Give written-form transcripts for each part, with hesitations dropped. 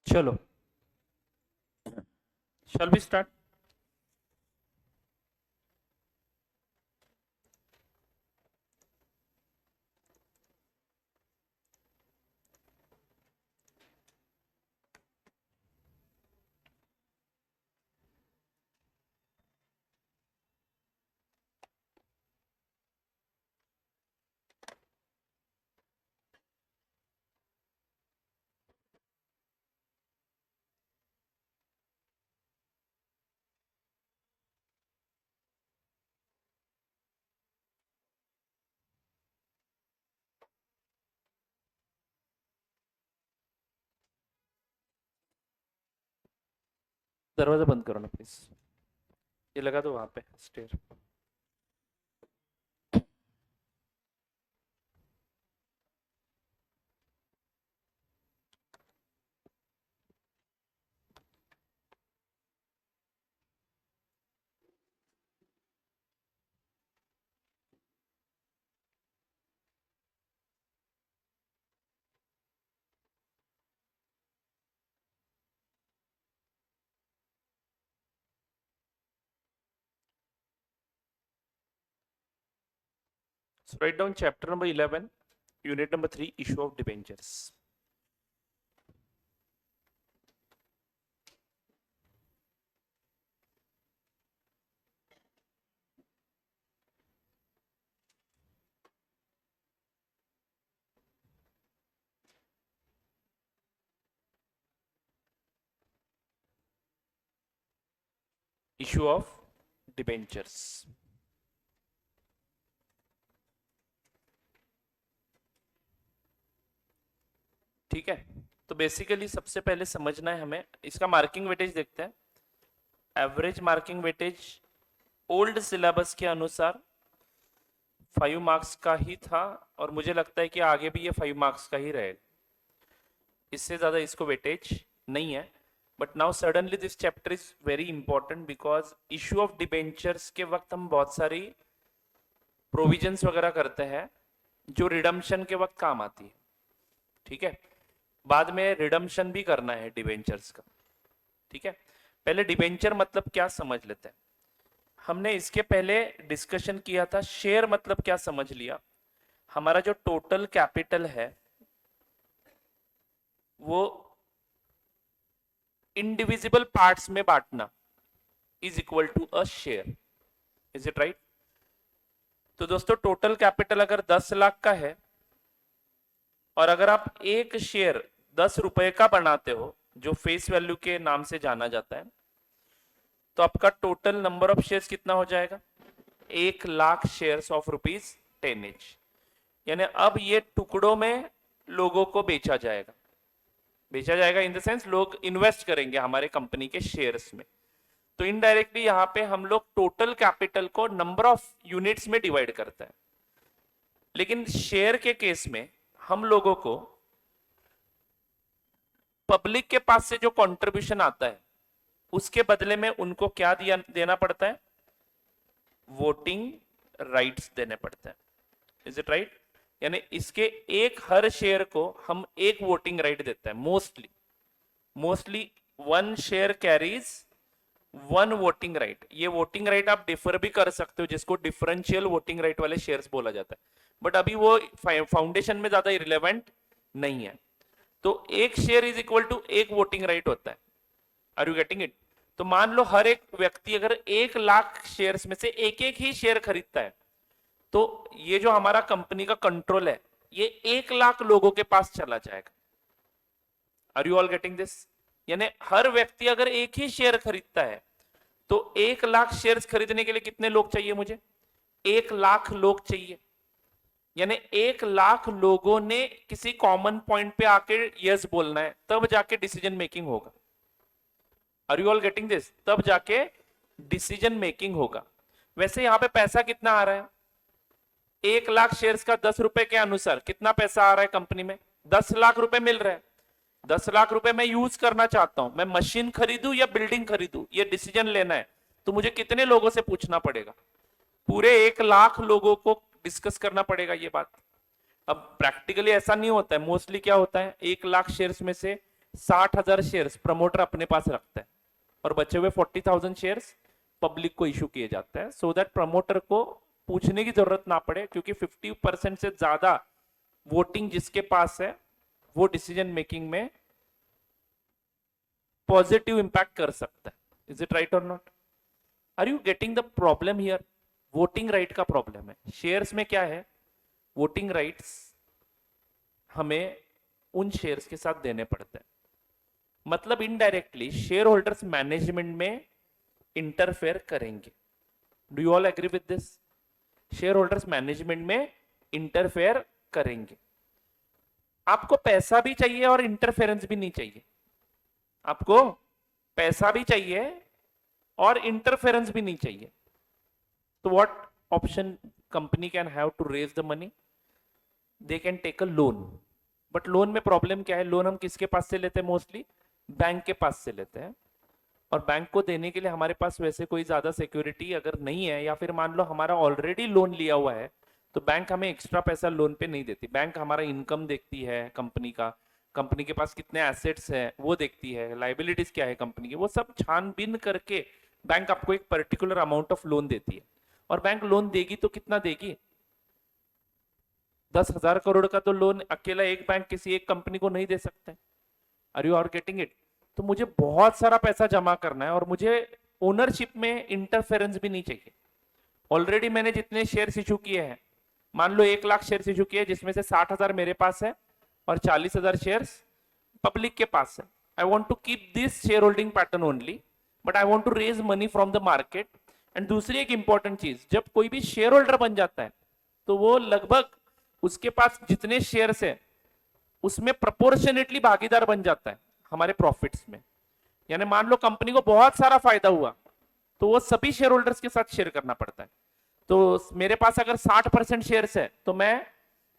चलो, shall we start? दरवाजा बंद करो ना प्लीज। ये लगा दो वहां पे stair. So write down chapter number 11, unit number 3, issue of debentures. Issue of debentures. ठीक है, तो बेसिकली सबसे पहले समझना है हमें इसका मार्किंग वेटेज देखते हैं। Average marking weightage old syllabus के अनुसार 5 मार्क्स का ही था और मुझे लगता है कि आगे भी ये 5 मार्क्स का ही रहेगा, इससे ज्यादा इसको वेटेज नहीं है। But now suddenly this chapter is very important because issue of debentures के वक्त हम बहुत सारी प्रोविजंस वगैरह करते हैं जो रिडम्पशन के वक्त काम आती है। ठीक है, बाद में रिडम्पशन भी करना है डिबेंचर्स का। ठीक है, पहले डिबेंचर मतलब क्या समझ लेते हैं। हमने इसके पहले डिस्कशन किया था शेयर मतलब क्या समझ लिया। हमारा जो टोटल कैपिटल है वो इंडिविजिबल पार्ट्स में बांटना is equal to a share. Is it right? तो दोस्तों टोटल कैपिटल अगर 10 लाख का है और अगर आप एक शेयर 10 रुपए का बनाते हो जो फेस वैल्यू के नाम से जाना जाता है, तो आपका टोटल नंबर ऑफ शेयर्स कितना हो जाएगा? 1 lakh shares of rupees 10 each। यानी अब ये टुकड़ों में लोगों को बेचा जाएगा। बेचा जाएगा इन द सेंस लोग इन्वेस्ट करेंगे हमारे कंपनी के शेयर्स में। तो इनडायरेक्टली यहां पे हम लोग टोटल कैपिटल को नंबर ऑफ यूनिट्स में डिवाइड करते हैं। लेकिन शेयर के केस में हम लोगों को पब्लिक के पास से जो कंट्रीब्यूशन आता है उसके बदले में उनको क्या देना पड़ता है? वोटिंग राइट्स देने पड़ते हैं। Is it right? यानी इसके एक हर शेयर को हम एक वोटिंग राइट देते हैं। Mostly 1 share carries 1 voting right. ये वोटिंग राइट आप डिफर भी कर सकते हो जिसको डिफरेंशियल वोटिंग राइट वाले शेयर्स बोला जाता है, बट अभी वो फाउंडेशन में ज्यादा इरिलेवेंट नहीं है। तो एक शेयर इज इक्वल टू एक वोटिंग राइट होता है। Are you getting it? तो मान लो हर एक व्यक्ति अगर 1 लाख शेयर्स में से एक एक ही शेयर खरीदता है तो ये जो हमारा कंपनी का कंट्रोल है ये 1 लाख लोगों के पास चला जाएगा। Are you all getting this? यानी हर व्यक्ति अगर एक ही शेयर खरीदता है तो 1 लाख शेयर्स खरीदने के लिए कितने लोग चाहिए मुझे? 1 लाख लोग चाहिए। यानी 1 लाख लोगों ने किसी कॉमन पॉइंट पे आके यस बोलना है, तब जाके डिसीजन मेकिंग होगा। Are you all getting this? तब जाके डिसीजन मेकिंग होगा। वैसे यहां पे पैसा कितना आ रहा है? 1 लाख शेयर्स का 10 रुपए के अनुसार कितना पैसा आ रहा है कंपनी में? 10 लाख रुपए मिल रहा है। 10 लाख रुपए मैं यूज करना चाहता हूं, मैं मशीन खरीदूं या बिल्डिंग खरीदूं, ये डिसीजन लेना है तो मुझे कितने लोगों से पूछना पड़ेगा? पूरे 1 लाख लोगों को डिस्कस करना पड़ेगा ये बात। अब प्रैक्टिकली ऐसा नहीं होता है। मोस्टली क्या होता है, 1 लाख शेयर्स में से 60,000 शेयर्स प्रमोटर अपने पास रखता है और बचे हुए 40,000 शेयर्स पब्लिक को इशू किए जाते हैं, सो दैट प्रमोटर को पूछने की जरूरत ना पड़े, क्योंकि 50% से ज्यादा वोटिंग जिसके पास है वो डिसीजन मेकिंग में पॉजिटिव इंपैक्ट कर सकता है। इज इट राइट और not? Are you getting the problem here? Voting right का प्रॉब्लम है। शेयर्स में क्या है, वोटिंग राइट्स हमें उन शेयर्स के साथ देने पड़ते हैं, मतलब इनडायरेक्टली शेयर होल्डर्स मैनेजमेंट में इंटरफेयर करेंगे। Do you all agree with this? Share holders management में इंटरफेयर करेंगे। आपको पैसा भी चाहिए और इंटरफेरेंस भी नहीं चाहिए। आपको पैसा भी चाहिए और इंटरफेरेंस भी नहीं चाहिए। तो what option company can have to raise the money? They can take a loan. But loan में प्रॉब्लम क्या है? लोन हम किसके पास से लेते हैं? मोस्टली बैंक के पास से लेते हैं, और बैंक को देने के लिए हमारे पास वैसे कोई ज्यादा सिक्योरिटी अगर नहीं है, या फिर मान लो हमारा ऑलरेडी लोन लिया हुआ है, तो बैंक हमें एक्स्ट्रा पैसा लोन पे नहीं देती। बैंक हमारा इनकम देखती है कंपनी का, कंपनी के पास कितने एसेट्स हैं वो देखती है, लाइबिलिटीज क्या है कंपनी की, वो सब छानबीन करके बैंक आपको एक पर्टिकुलर अमाउंट ऑफ लोन देती है। और बैंक लोन देगी तो कितना देगी? 10,000 करोड़ का तो लोन अकेला एक बैंक किसी एक कंपनी को नहीं दे सकते। Are you are getting it? तो मुझे बहुत सारा पैसा जमा करना है और मुझे ओनरशिप में इंटरफेरेंस भी नहीं चाहिए। ऑलरेडी मैंने जितने शेयर्स इशू किए हैं, मान लो 1 लाख शेयर्स इशू किए, जिसमें से 60,000 मेरे पास है और 40,000 शेयर्स पब्लिक के पास है। I want to keep this share holding pattern only, but I want to raise money from the market. And दूसरी एक इंपॉर्टेंट चीज, जब कोई भी शेयर होल्डर बन जाता है तो वो लगभग उसके पास जितने शेयर्स है उसमें प्रोपोर्शनेटली भागीदार बन जाता है हमारे प्रॉफिट्स में। यानी मान लो कंपनी को बहुत सारा फायदा हुआ तो वो सभी शेयर होल्डर्स के साथ शेयर करना पड़ता है। तो मेरे पास अगर 60% शेयर्स है तो मैं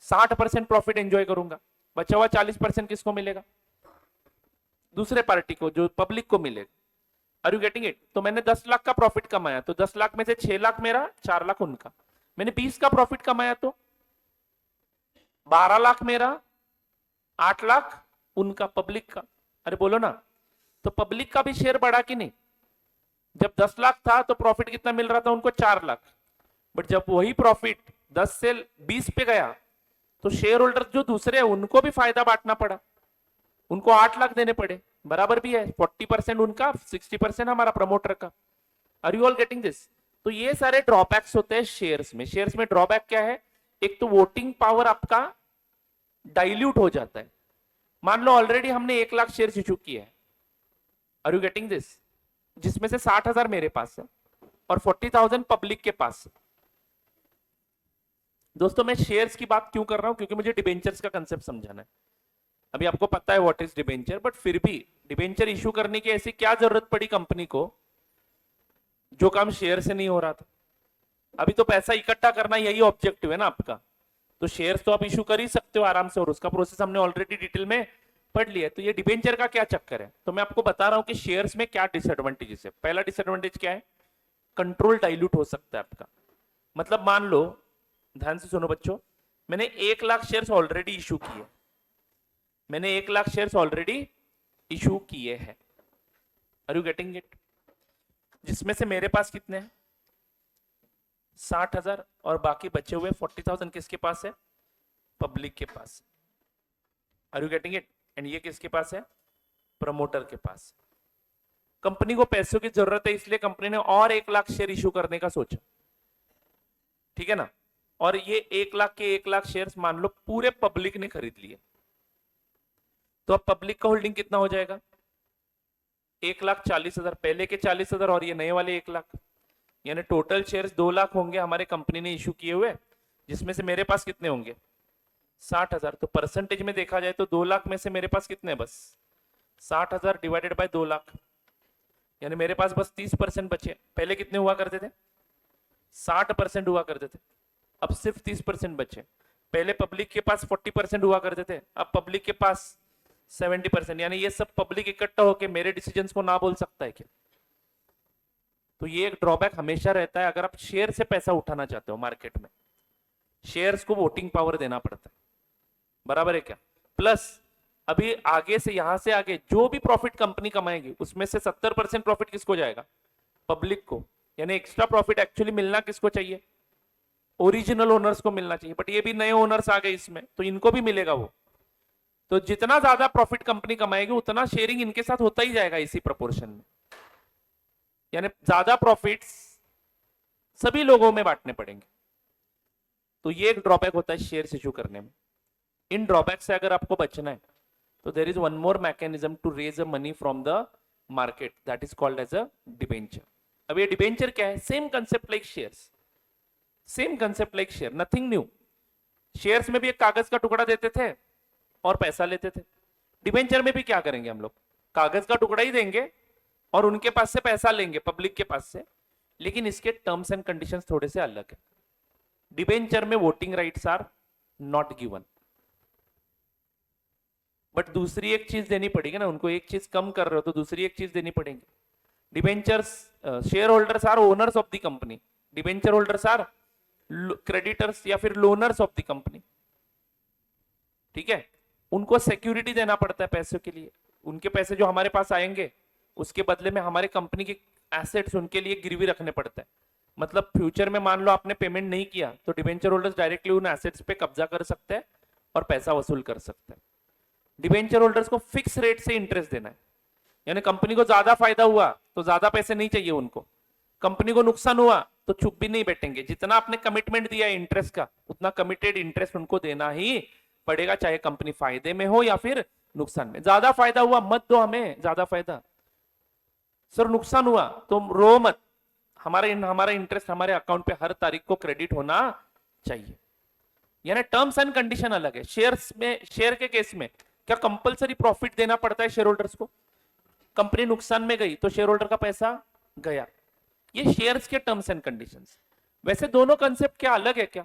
60% प्रॉफिट एंजॉय करूंगा, बचा हुआ 40% किसको मिलेगा? दूसरे पार्टी को, जो पब्लिक को मिलेगा। Are you getting it? तो मैंने 10 लाख का प्रॉफिट कमाया तो 10 लाख में से 6 लाख मेरा, 4 लाख उनका। मैंने 20 का प्रॉफिट कमाया तो 12 लाख मेरा, 8 लाख उनका, पब्लिक का। अरे बोलो ना। तो पब्लिक का भी शेयर बढ़ा कि नहीं? जब 10 लाख था तो प्रॉफिट कितना मिल रहा था उनको? 4 लाख। बट जब वही प्रॉफिट 10 से 20 पे गया तो शेयर होल्डर जो दूसरे हैं उनको भी फायदा बांटना पड़ा, उनको 8 लाख देने पड़े। बराबर भी है, 40% उनका, 60% हमारा प्रमोटर का। Are you all getting this? तो ये सारे ड्रॉबैक्स होते हैं शेयर्स में। शेयर्स में ड्रॉबैक क्या है? एक तो वोटिंग पावर आपका डाइल्यूट हो जाता है। मान लो ऑलरेडी हमने 1 लाख शेयर इशू किए हैं, आर यू गेटिंग दिस, जिसमें से 60,000 मेरे पास है और 40,000 पब्लिक के पास है। दोस्तों मैं शेयर्स की बात क्यों कर रहा हूं? क्योंकि मुझे डिबेंचर्स का कंसेप्ट समझाना है। अभी आपको पता है व्हाट इज डिबेंचर, बट फिर भी डिबेंचर इशू करने की ऐसी क्या जरूरत पड़ी कंपनी को जो काम शेयर से नहीं हो रहा था? अभी तो पैसा इकट्ठा करना यही ऑब्जेक्टिव है ना आपका, तो शेयर्स तो आप इशू कर ही सकते हो आराम से, और उसका प्रोसेस हमने ऑलरेडी डिटेल में पढ़ लिया। तो ये डिबेंचर का क्या चक्कर है? तो मैं आपको बता रहा हूं कि शेयर्स में क्या डिसएडवांटेजेस है। पहला डिसएडवांटेज क्या है? कंट्रोल डाइल्यूट हो सकता है आपका। मतलब मान लो, ध्यान से सुनो बच्चों, मैंने 1 लाख शेयर्स ऑलरेडी इशू किए, मैंने 1 लाख शेयर्स ऑलरेडी इशू किए हैं। Are you getting it? जिसमें से मेरे पास कितने हैं? 60,000, और बाकी बचे हुए 40,000 किसके पास है? पब्लिक के पास। Are you getting it? And ये किसके पास है? प्रमोटर के पास। कंपनी को पैसों की जरूरत है, इसलिए कंपनी ने और 1 लाख शेयर इशू करने का सोचा, ठीक है ना? और ये 1 लाख के 1 लाख शेयर्स मान लो पूरे पब्लिक ने खरीद लिए, तो अब पब्लिक का होल्डिंग कितना हो जाएगा? 1,40,000, पहले के 40,000 और ये नए वाले 1 लाख, यानी टोटल शेयर्स 2 लाख होंगे हमारे कंपनी ने इशू किए हुए, जिसमें से मेरे पास कितने होंगे? 60,000। तो परसेंटेज में देखा जाए तो 2 लाख में से मेरे पास कितने? बस 60,000 डिवाइडेड बाय 2 लाख, यानी मेरे पास बस 30% बचे। पहले कितने हुआ करते थे? 60% हुआ करते थे, अब सिर्फ 30% बचे। पहले पब्लिक के पास 40% हुआ करते थे, अब पब्लिक के पास 70%। यानी ये सब पब्लिक इकट्ठा होकर मेरे डिसीजंस को ना बोल सकता है क्या? तो ये एक ड्रॉबैक हमेशा रहता है अगर आप शेयर से पैसा उठाना चाहते हो मार्केट में। शेयर्स को वोटिंग पावर देना पड़ता है, बराबर है क्या? प्लस अभी आगे से यहां से आगे जो भी प्रॉफिट कंपनी कमाएगी उसमें से 70% प्रॉफिट किसको जाएगा? पब्लिक को। यानी एक्स्ट्रा प्रॉफिट एक्चुअली मिलना किसको चाहिए? ओरिजिनल ओनर्स को मिलना चाहिए, बट ये भी नए ओनर्स आ गए इसमें, तो इनको भी मिलेगा वो। तो जितना ज्यादा प्रॉफिट कंपनी कमाएगी उतना शेयरिंग इनके साथ होता ही जाएगा इसी प्रोपोर्शन में। यानी ज्यादा प्रॉफिट्स सभी लोगों में बांटने पड़ेंगे। तो ये एक ड्रॉबैक होता है शेयर इश्यू करने में। इन ड्रॉबैक से अगर आपको बचना है तो there is one more mechanism to raise a money from the market, that is called as a debenture. अब ये डिबेंचर क्या है? Same concept like shares, same concept like share, nothing new. Shares में भी एक कागज का टुकड़ा देते थे और पैसा लेते थे। डिबेंचर में भी क्या करेंगे हम लोग? कागज का टुकड़ा ही देंगे और उनके पास से पैसा लेंगे, पब्लिक के पास से, लेकिन इसके टर्म्स एंड कंडीशंस थोड़े से अलग है। डिबेंचर में voting rights are not given, but दूसरी एक चीज देनी पड़ेगी ना उनको। एक चीज कम कर रहे हो तो दूसरी एक चीज देनी पड़ेगी। Debentures, share holders are owners of the company, debenture holders are creditors या फिर लोनर्स ऑफ द कंपनी। ठीक है, उनको सिक्योरिटी देना पड़ता है पैसों के लिए। उनके पैसे जो हमारे पास आएंगे उसके बदले में हमारे कंपनी के एसेट्स उनके लिए गिरवी रखने पड़ते हैं। मतलब फ्यूचर में मान लो आपने पेमेंट नहीं किया तो डिबेंचर होल्डर्स डायरेक्टली उन एसेट्स पे कब्जा कर सकते हैं और पैसा वसूल कर सकते हैं। डिबेंचर होल्डर्स को फिक्स रेट से इंटरेस्ट देना है, यानी कंपनी को ज्यादा फायदा हुआ तो ज्यादा पैसे नहीं चाहिए उनको, कंपनी को नुकसान हुआ तो चुप भी नहीं बैठेंगे। जितना आपने कमिटमेंट दिया है इंटरेस्ट का उतना कमिटेड इंटरेस्ट उनको देना ही पड़ेगा, चाहे कंपनी फायदे में हो या फिर नुकसान में। ज्यादा फायदा हुआ मत दो हमें ज्यादा फायदा, सर नुकसान हुआ तो रो मत, हमारा इंटरेस्ट हमारे अकाउंट पे हर तारीख को क्रेडिट होना चाहिए। यानी टर्म्स एंड कंडीशन अलग है। शेयर्स में, शेयर के केस में क्या कंपलसरी प्रॉफिट देना पड़ता है शेयर होल्डर्स को? कंपनी नुकसान में गई तो शेयर होल्डर का पैसा गया। ये शेयर्स के टर्म्स एंड कंडीशंस। वैसे दोनों कंसेप्ट क्या अलग है क्या?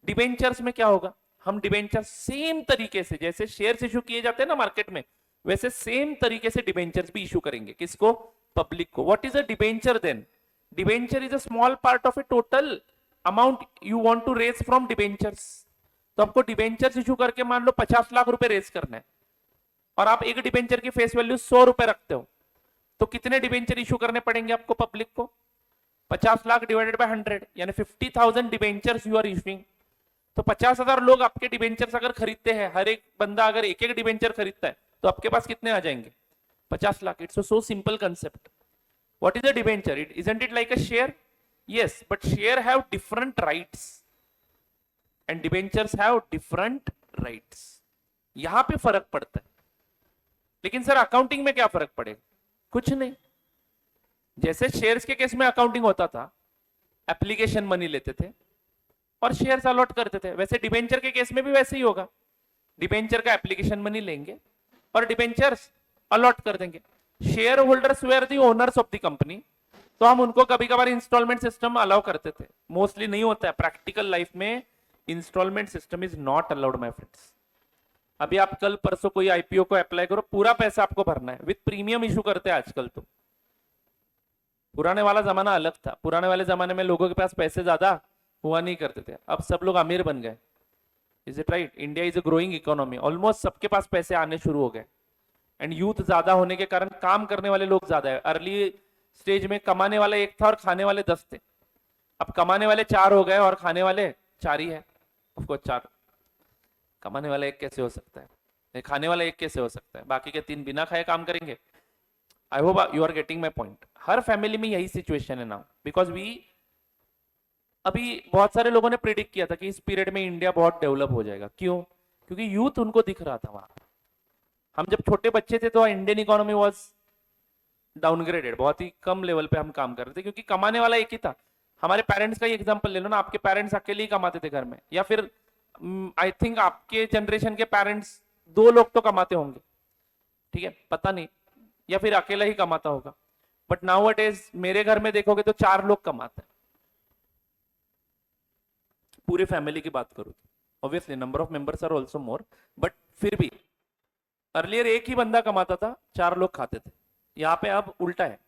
डिबेंचर्स में क्या होगा? हम डिबेंचर सेम तरीके से जैसे शेयर्स इशू किए जाते हैं ना मार्केट में, वैसे सेम तरीके से डिबेंचर्स भी इशू करेंगे। किसको? पब्लिक को। What is a debenture then? Debenture is a small part of a total amount you want to raise from debentures. तो आपको डिबेंचर्स इशू करके मान लो 50 लाख रुपए रेज करना है और आप एक डिबेंचर की फेस वैल्यू 100 रुपए रखते हो, तो कितने डिबेंचर इशू करने पड़ेंगे आपको पब्लिक को? 50 लाख डिवाइडेड बाय 100 यानी 50,000 डिबेंचर्स यू आर इशूइंग। तो 50,000 लोग आपके डिबेंचर्स अगर खरीदते हैं, हर एक बंदा अगर एक एक डिबेंचर खरीदता है तो आपके पास कितने आ जाएंगे? 50 lakh. It's so simple concept. What is a debenture? It isn't it like a share? Yes, but share have different rights and debentures have different rights. यहां पे फर्क पड़ता है। लेकिन सर अकाउंटिंग में क्या फर्क पड़ेगा? कुछ नहीं। जैसे शेयर्स के केस में अकाउंटिंग होता था, एप्लीकेशन मनी लेते थे और शेयर्स अलॉट करते थे, वैसे डिबेंचर के केस में भी वैसे ही होगा। डिबेंचर का एप्लीकेशन मनी लेंगे और डिबेंचर्स अलॉट कर देंगे। Share holders where the owners of the company, तो हम उनको कभी कभार इंस्टॉलमेंट सिस्टम अलाउ करते थे। मोस्टली नहीं होता है, प्रैक्टिकल लाइफ में instalment system is not allowed my friends. अभी आप कल परसों कोई आईपीओ को अप्लाई करो, पूरा पैसा आपको भरना है, विद प्रीमियम इशू करते हैं आजकल तो। पुराने वाला जमाना अलग था। पुराने वाले जमाने में लोगों के पास पैसे ज्यादा हुआ नहीं करते थे, अब सब लोग अमीर बन गए। Is it right? India is a growing economy, almost सबके पास पैसे आने शुरू हो गए एंड यूथ ज्यादा होने के कारण काम करने वाले लोग ज्यादा है। अर्ली स्टेज में कमाने वाले एक था और खाने वाले 10 थे, अब कमाने वाले 4 हो गए और खाने वाले 4 ही है। ऑफकोर्स 4, कमाने वाला एक कैसे हो सकता है, खाने वाला एक कैसे हो सकता है, बाकी के 3 बिना खाए काम करेंगे। I hope you are getting my point. हर फैमिली में यही सिचुएशन है नाउ, बिकॉज वी, अभी बहुत सारे लोगों ने प्रिडिक्ट किया था कि इस पीरियड में इंडिया बहुत डेवलप हो जाएगा। क्यों? क्योंकि यूथ उनको दिख रहा था वहां। हम जब छोटे बच्चे थे तो इंडियन इकोनॉमी वाज डाउनग्रेडेड, बहुत ही कम लेवल पे हम काम कर रहे थे क्योंकि कमाने वाला एक ही था। हमारे पेरेंट्स का ही एग्जांपल ले लो ना, आपके पेरेंट्स अकेले ही कमाते थे घर में, या फिर आई थिंक आपके जनरेशन के पेरेंट्स 2 लोग तो कमाते होंगे, ठीक है, पता नहीं, या फिर अकेला ही कमाता होगा। बट नाउ इट इज, मेरे घर में देखोगे तो 4 लोग कमाते हैं, पूरे फैमिली की बात करूं तो। Obviously number of members are also more, but फिर भी अर्लियर एक ही बंदा कमाता था, 4 लोग खाते थे। यहाँ पे अब उल्टा है,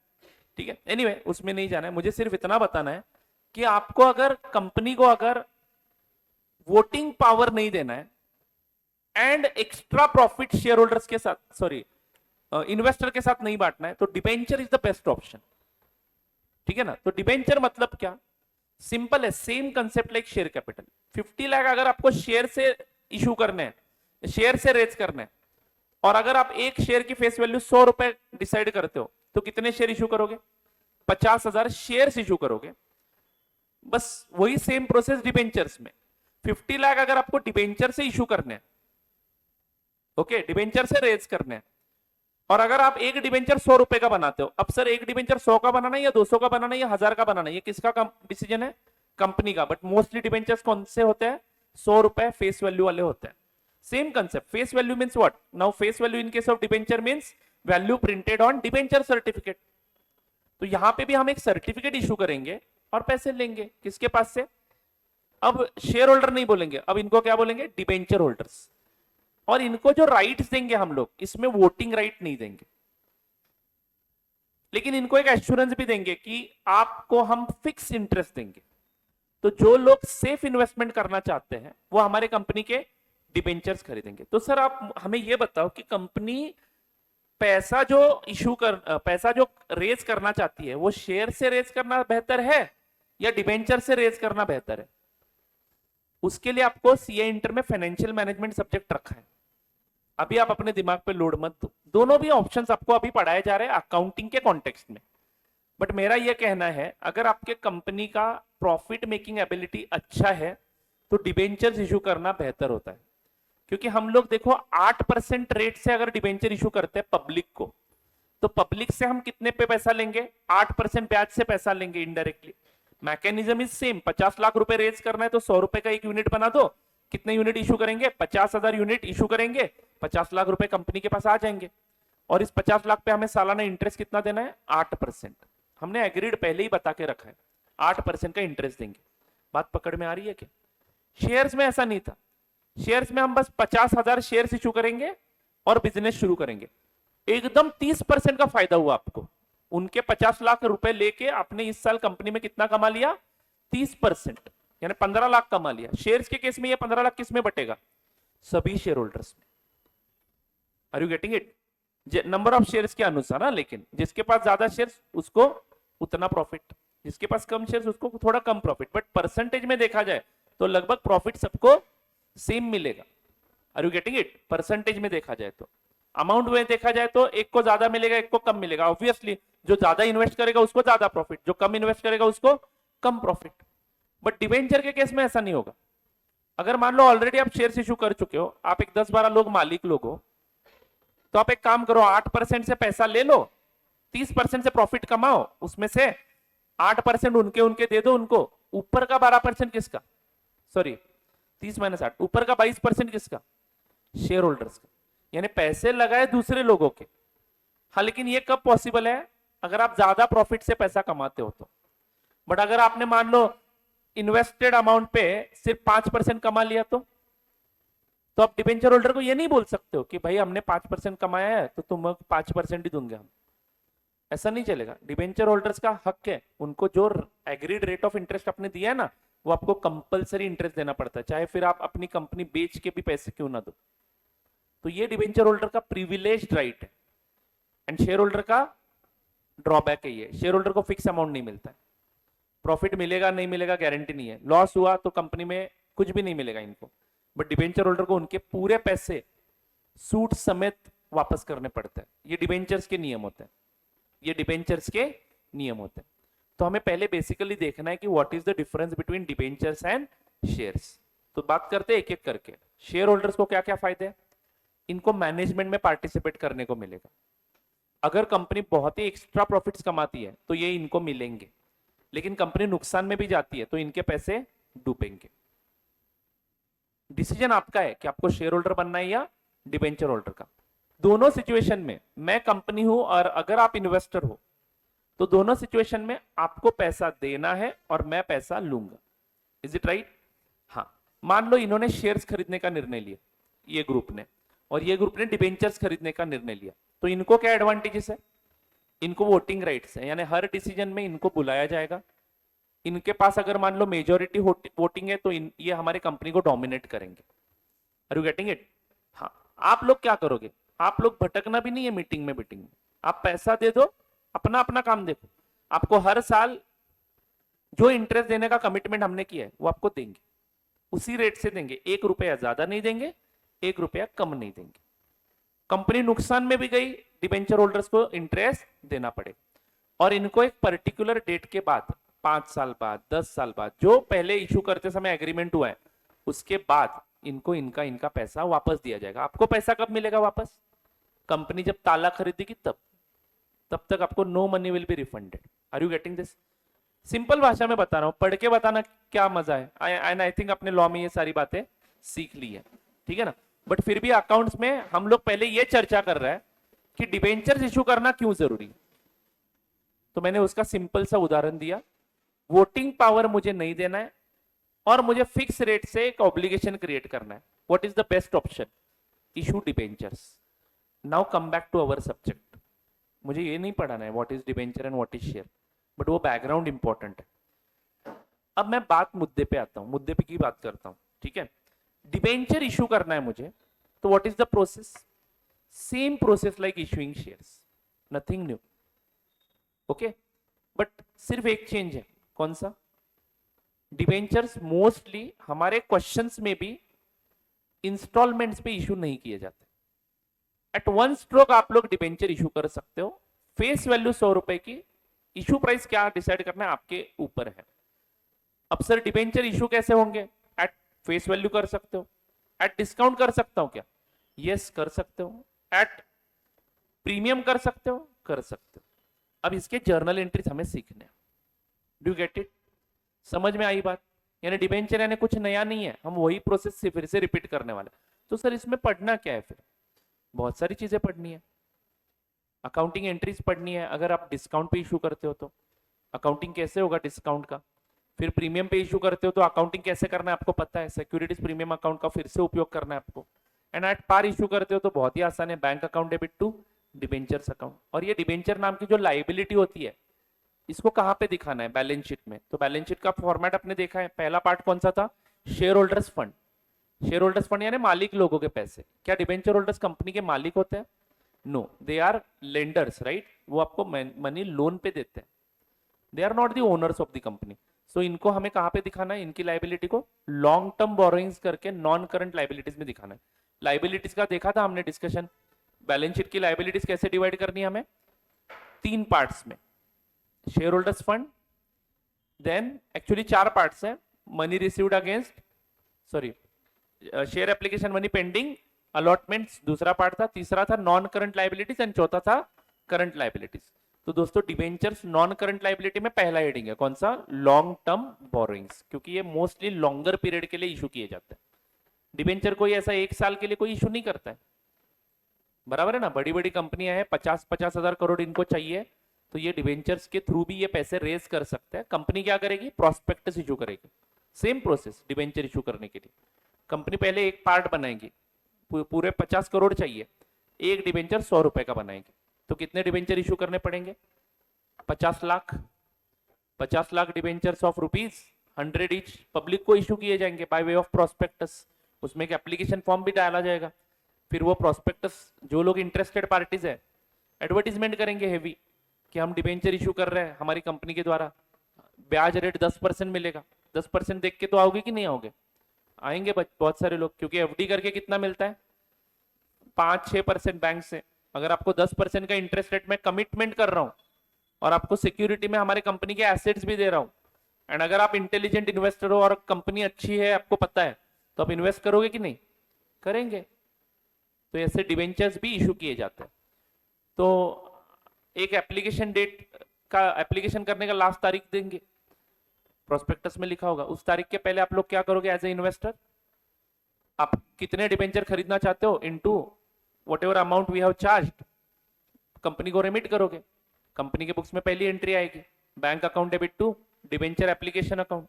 ठीक है। एनीवे उसमें नहीं जाना है, मुझे सिर्फ इतना बताना है कि आपको अगर कंपनी को अगर वोटिंग पावर नहीं देना है, and extra profit share holders के साथ, सॉरी इन्वेस्टर के साथ नहीं बांटना है, तो debenture is the best option. ठीक है ना। तो डिबेंचर मतलब क्या, सिंपल है, same concept like share capital. 50 lakh अगर आपको शेयर से इशू करने हैं, शेयर से रेज करने हैं, और अगर आप एक शेयर की फेस वैल्यू 100 रुपए डिसाइड करते हो, तो कितने शेयर इशू करोगे, 50,000 शेयर इशू करोगे। बस वही सेम प्रोसेस डिबेंचर्स में। 50 लाख अगर आपको डिबेंचर से इशू करने हैं, ओके, डिबेंचर से रेज करने हैं, और अगर आप एक डिबेंचर 100 रुपए का बनाते हो, अब सर एक डिबेंचर 100 का बनाना है या 200 का बनाना है या 1000 का बनाना है, ये किसका डिसीजन है, कंपनी का। बट मोस्टली डिबेंचर्स कौन से होते हैं, 100 रुपए फेस वैल्यू वाले होते हैं। Same concept, face value means what, now face value in case of debenture means value printed on debenture certificate. तो यहां पे भी हम एक सर्टिफिकेट इशू करेंगे और पैसे लेंगे, किसके पास से, अब शेयर होल्डर नहीं बोलेंगे, अब इनको क्या बोलेंगे, डिबेंचर होल्डर्स। और इनको जो राइट्स देंगे हम लोग, इसमें वोटिंग राइट नहीं देंगे, लेकिन इनको एक एश्योरेंस भी देंगे कि आपको हम फिक्स इंटरेस्ट देंगे। तो जो लोग सेफ इन्वेस्टमेंट करना चाहते हैं वो हमारे कंपनी के डिबेंचर्स खरीदेंगे। तो सर आप हमें यह बताओ कि कंपनी पैसा जो रेज करना चाहती है, वो शेयर से रेज करना बेहतर है या डिबेंचर से रेज करना बेहतर है। उसके लिए आपको सीए इंटर में फाइनेंशियल मैनेजमेंट सब्जेक्ट रखा है, अभी आप अपने दिमाग पे लोड मत दो, दोनों भी ऑप्शंस आपको अभी पढ़ाए जा रहे हैं अकाउंटिंग के कॉन्टेक्स्ट में। बट मेरा यह कहना है, अगर आपके कंपनी का प्रॉफिट मेकिंग एबिलिटी अच्छा है तो डिबेंचर्स इशू करना बेहतर होता है। क्योंकि हम लोग देखो 8% रेट से अगर डिबेंचर इशू करते हैं पब्लिक को, तो पब्लिक से हम कितने पे पैसा लेंगे, 8% ब्याज से पैसा लेंगे indirectly. Mechanism is same, 50 lakh रुपए रेज करना है तो 100 रुपए का एक यूनिट बना दो, कितने यूनिट इशू करेंगे, 50,000 यूनिट इशू करेंगे, 50 लाख रुपए कंपनी के पास आ जाएंगे। और इस 50 लाख पे हमें सालाना इंटरेस्ट कितना देना है, 8%। हमने एग्रीड पहले ही बता के रखा है, 8% का इंटरेस्ट देंगे। बात पकड़ में आ रही है क्या। शेयर्स में ऐसा नहीं था, शेयर्स में हम बस 50,000 शेयर्स इशू करेंगे और बिजनेस शुरू करेंगे। एकदम 30% का फायदा हुआ आपको, उनके 50 लाख रुपए लेके आपने इस साल कंपनी में कितना कमा लिया, 30%, यानी 15 लाख कमा लिया। शेयर्स के केस में ये 15 लाख किस में बटेगा, सभी शेयर होल्डर्स में। Are you getting it, number of shares के अनुसार ना, लेकिन जिसके पास ज्यादा शेयर्स उसको उतना प्रॉफिट, जिसके पास कम शेयर्स उसको थोड़ा कम प्रॉफिट। बट परसेंटेज में देखा जाए तो लगभग प्रॉफिट सबको सेम मिलेगा। Are you getting it, percentage में देखा जाए तो, अमाउंट में देखा जाए तो एक को ज्यादा मिलेगा एक को कम मिलेगा। ऑब्वियसली जो ज्यादा इन्वेस्ट करेगा उसको ज्यादा प्रॉफिट, जो कम इन्वेस्ट करेगा उसको कम प्रॉफिट। बट डिबेंचर के केस में ऐसा नहीं होगा। अगर मान लो ऑलरेडी आप शेयर इशू कर चुके हो, आप एक 10-12 लोग मालिक लोग हो, तो आप एक काम करो, 8% से पैसा ले लो, 30% से प्रॉफिट कमाओ, उसमें से 8% उनके दे दो उनको, ऊपर का 12% किसका, सॉरी 30 - 8, ऊपर का 22% किसका, शेयर होल्डर्स का। यानी पैसे लगाए दूसरे लोगों के। हाँ, लेकिन ये कब पॉसिबल है, अगर आप ज्यादा प्रॉफिट से पैसा कमाते हो तो। बट अगर आपने मान लो इन्वेस्टेड अमाउंट पे सिर्फ 5% कमा लिया, तो आप डिबेंचर होल्डर को ये नहीं बोल सकते हो कि भाई हमने 5% कमाया है तो तुम 5% ही दूंगे हम। ऐसा नहीं चलेगा। डिबेंचर होल्डर्स का हक है, उनको जो एग्रीड रेट ऑफ इंटरेस्ट आपने दिया है ना, वो आपको कंपलसरी इंटरेस्ट देना पड़ता है, चाहे फिर आप अपनी कंपनी बेच के भी पैसे क्यों ना दो। तो ये डिबेंचर होल्डर का प्रिविलेज्ड राइट है। एंड शेयर होल्डर का ड्रॉबैक है ये, शेयर होल्डर को फिक्स अमाउंट नहीं मिलता है, प्रॉफिट मिलेगा नहीं मिलेगा गारंटी नहीं है, लॉस हुआ तो कंपनी में कुछ भी नहीं मिलेगा इनको। बट डिबेंचर होल्डर को उनके पूरे पैसे सूट समेत वापस करने पड़ते हैं। ये डिबेंचर्स के नियम होते हैं, ये डिबेंचर्स के नियम होते हैं। तो हमें पहले बेसिकली देखना है कि what is the difference between debentures and shares. तो बात करते हैं एक एक करके। शेयर होल्डर्स को क्या क्या फायदे हैं, इनको मैनेजमेंट में पार्टिसिपेट करने को मिलेगा। अगर कंपनी बहुत ही एक्स्ट्रा प्रॉफिट्स कमाती है तो ये इनको मिलेंगे, लेकिन कंपनी नुकसान में भी जाती है तो इनके पैसे डूबेंगे। डिसीजन आपका है कि आपको शेयर होल्डर बनना है या डिबेंचर होल्डर का। दोनों सिचुएशन में मैं कंपनी हूं और अगर आप इन्वेस्टर हो, तो दोनों सिचुएशन में आपको पैसा देना है और मैं पैसा लूंगा। Is it right. हाँ, मान लो इन्होंने शेयर्स खरीदने का निर्णय लिया, ये ग्रुप ने, और ये ग्रुप ने डिबेंचर्स खरीदने का निर्णय लिया, तो इनको क्या एडवांटेजेस है, इनको वोटिंग राइट्स है, यानी हर डिसीजन में इनको बुलाया जाएगा। इनके पास अगर मान लो मेजोरिटी वोटिंग है तो ये हमारे कंपनी को डोमिनेट करेंगे। Are you getting it. हाँ, आप लोग क्या करोगे, आप लोग भटकना भी नहीं है मीटिंग में मीटिंग में, आप पैसा दे दो, अपना अपना काम देखो। आपको हर साल जो इंटरेस्ट देने का कमिटमेंट हमने किया है वो आपको देंगे, उसी रेट से देंगे, 1 रुपया ज्यादा नहीं देंगे, 1 रुपया कम नहीं देंगे। कंपनी नुकसान में भी गई, डिबेंचर होल्डर्स को इंटरेस्ट देना पड़ेगा, और इनको एक पर्टिकुलर डेट के बाद, 5 साल बाद, 10 साल बाद, जो पहले इशू करते समय एग्रीमेंट हुआ है उसके बाद इनको इनका इनका पैसा वापस दिया जाएगा। आपको पैसा कब मिलेगा वापस, कंपनी जब ताला खरीदेगी तब तक आपको no money will be refunded. Are you getting this? Simple भाषा में बता रहा हूं, पढ़ के बताना क्या मजा है। आई थिंक अपने लॉ में ये सारी बातें सीख ली है, ठीक है ना। बट फिर भी अकाउंट्स में हम लोग पहले ये चर्चा कर रहे हैं कि डिबेंचर्स इशू करना क्यों जरूरी है। तो मैंने उसका सिंपल सा उदाहरण दिया, वोटिंग पावर मुझे नहीं देना है और मुझे फिक्स रेट से एक ऑब्लिगेशन क्रिएट करना है। What is the best option? Issue debentures. Now come back to our subject. मुझे ये नहीं पढ़ाना है what is debenture and what is share, but वो बैकग्राउंड इंपॉर्टेंट है। अब मैं मुद्दे पे आता हूं, मुद्दे पे की बात करता हूं, ठीक है। डिबेंचर इशू करना है मुझे, तो what is the process? Same process like issuing shares, nothing new, okay. But सिर्फ एक चेंज है, कौन सा? डिबेंचर्स मोस्टली हमारे क्वेश्चंस में भी इंस्टॉलमेंट्स पे इशू नहीं किए जाते। एट वन स्ट्रोक आप लोग डिबेंचर इशू कर सकते हो, फेस वैल्यू 100 रुपए की, इशू प्राइस क्या डिसाइड करना है आपके ऊपर है। अब सर डिबेंचर इशू कैसे होंगे? एट फेस वैल्यू कर सकते हो, एट डिस्काउंट कर सकता हूं क्या? यस कर सकते हो, एट प्रीमियम कर सकते हो, कर सकते हो। अब इसके जर्नल एंट्रीज हमें सीखने हैं। Do get it? समझ में आई बात? यानी डिबेंचर यानी कुछ नया नहीं है, हम वही प्रोसेस से फिर से रिपीट करने वाले। तो सर इसमें पढ़ना क्या है? फिर बहुत सारी चीजें पढ़नी है, अकाउंटिंग एंट्रीज पढ़नी है। अगर आप डिस्काउंट पे इशू करते हो तो अकाउंटिंग कैसे होगा डिस्काउंट का, फिर प्रीमियम पे इशू करते हो तो अकाउंटिंग कैसे करना है आपको पता है, सिक्योरिटीज प्रीमियम अकाउंट का फिर से उपयोग करना है आपको। एंड एट पार इशू करते हो तो बहुत ही आसान है, bank account debit to debentures account. और ये डिबेंचर नाम की जो लाइबिलिटी होती है इसको कहां पे दिखाना है? बैलेंस शीट में। तो बैलेंस शीट का फॉर्मेट अपने देखा है, पहला पार्ट कौन सा था? Share holders fund. Share holders fund यानी मालिक लोगों के पैसे। क्या डिबेंचर होल्डर्स कंपनी के मालिक होते हैं? No, they are lenders, right. वो आपको मनी लोन पे देते हैं, they are not the owners of the company. So इनको हमें कहां पे दिखाना है? इनकी लाइबिलिटी को लॉन्ग टर्म बोरोइंग्स करके नॉन करंट लाइबिलिटीज में दिखाना है। लाइबिलिटीज का देखा था हमने डिस्कशन, बैलेंस शीट की लाइबिलिटीज कैसे डिवाइड करनी है हमें? 3 पार्ट्स में, share holders fund, then actually 4 parts है, money received against, sorry, share application money pending, allotments दूसरा पार्ट था, तीसरा था नॉन करंट लाइबिलिटीज एंड चौथा था करंट लाइबिलिटीज। तो दोस्तों डिबेंचर्स नॉन करंट लाइबिलिटी में पहला हेडिंग है, कौन सा? लॉन्ग टर्म बोरोइंग्स, क्योंकि ये मोस्टली लॉन्गर पीरियड के लिए इशू किए जाते हैं। डिबेंचर कोई ऐसा 1 साल के लिए कोई इशू नहीं करता है, बराबर है ना। बड़ी बड़ी कंपनियां हैं, 50-50 हजार करोड़ इनको चाहिए, तो ये डिबेंचर्स के थ्रू भी ये पैसे रेज कर सकते हैं। कंपनी क्या करेगी? प्रोस्पेक्टस इशू करेगी। सेम प्रोसेस डिबेंचर इशू करने के लिए, कंपनी पहले एक पार्ट बनाएगी, पूरे 50 करोड़ चाहिए, एक डिबेंचर 100 रुपए का बनाएंगे। तो कितने डिबेंचर इशू करने पड़ेंगे? 50 lakh. 50 lakh debentures of rupees 100 each public को इशू किए जाएंगे बाय वे ऑफ प्रोस्पेक्टस। उसमें एक एप्लीकेशन फॉर्म भी डाला जाएगा, फिर वो प्रोस्पेक्टस जो लोग इंटरेस्टेड पार्टीज है एडवर्टीजमेंट करेंगे हेवी कि हम डिबेंचर इशू कर रहे हैं हमारी कंपनी के द्वारा, ब्याज रेट 10% मिलेगा। 10% देख के तो आओगे कि नहीं आओगे? आएंगे बहुत सारे लोग, क्योंकि एफडी करके कितना मिलता है? 5-6% बैंक से। अगर आपको 10% का इंटरेस्ट रेट में कमिटमेंट कर रहा हूं और आपको सिक्योरिटी में हमारे कंपनी के एसेट्स भी दे रहा हूं, एंड अगर आप इंटेलिजेंट इन्वेस्टर हो और कंपनी अच्छी है आपको पता है, तो आप इन्वेस्ट करोगे कि नहीं? करेंगे। तो ऐसे डिबेंचर्स भी इशू किए जाते हैं। तो एक एप्लीकेशन डेट का, एप्लीकेशन करने का लास्ट तारीख देंगे, प्रोस्पेक्टस में लिखा होगा। उस तारीख के पहले आप लोग क्या करोगे एज ए इन्वेस्टर? आप कितने डिबेंचर खरीदना चाहते हो into whatever amount we have charged, company को रेमिट करोगे। कंपनी के बुक्स में पहली एंट्री आएगी, bank account debit to debenture application account,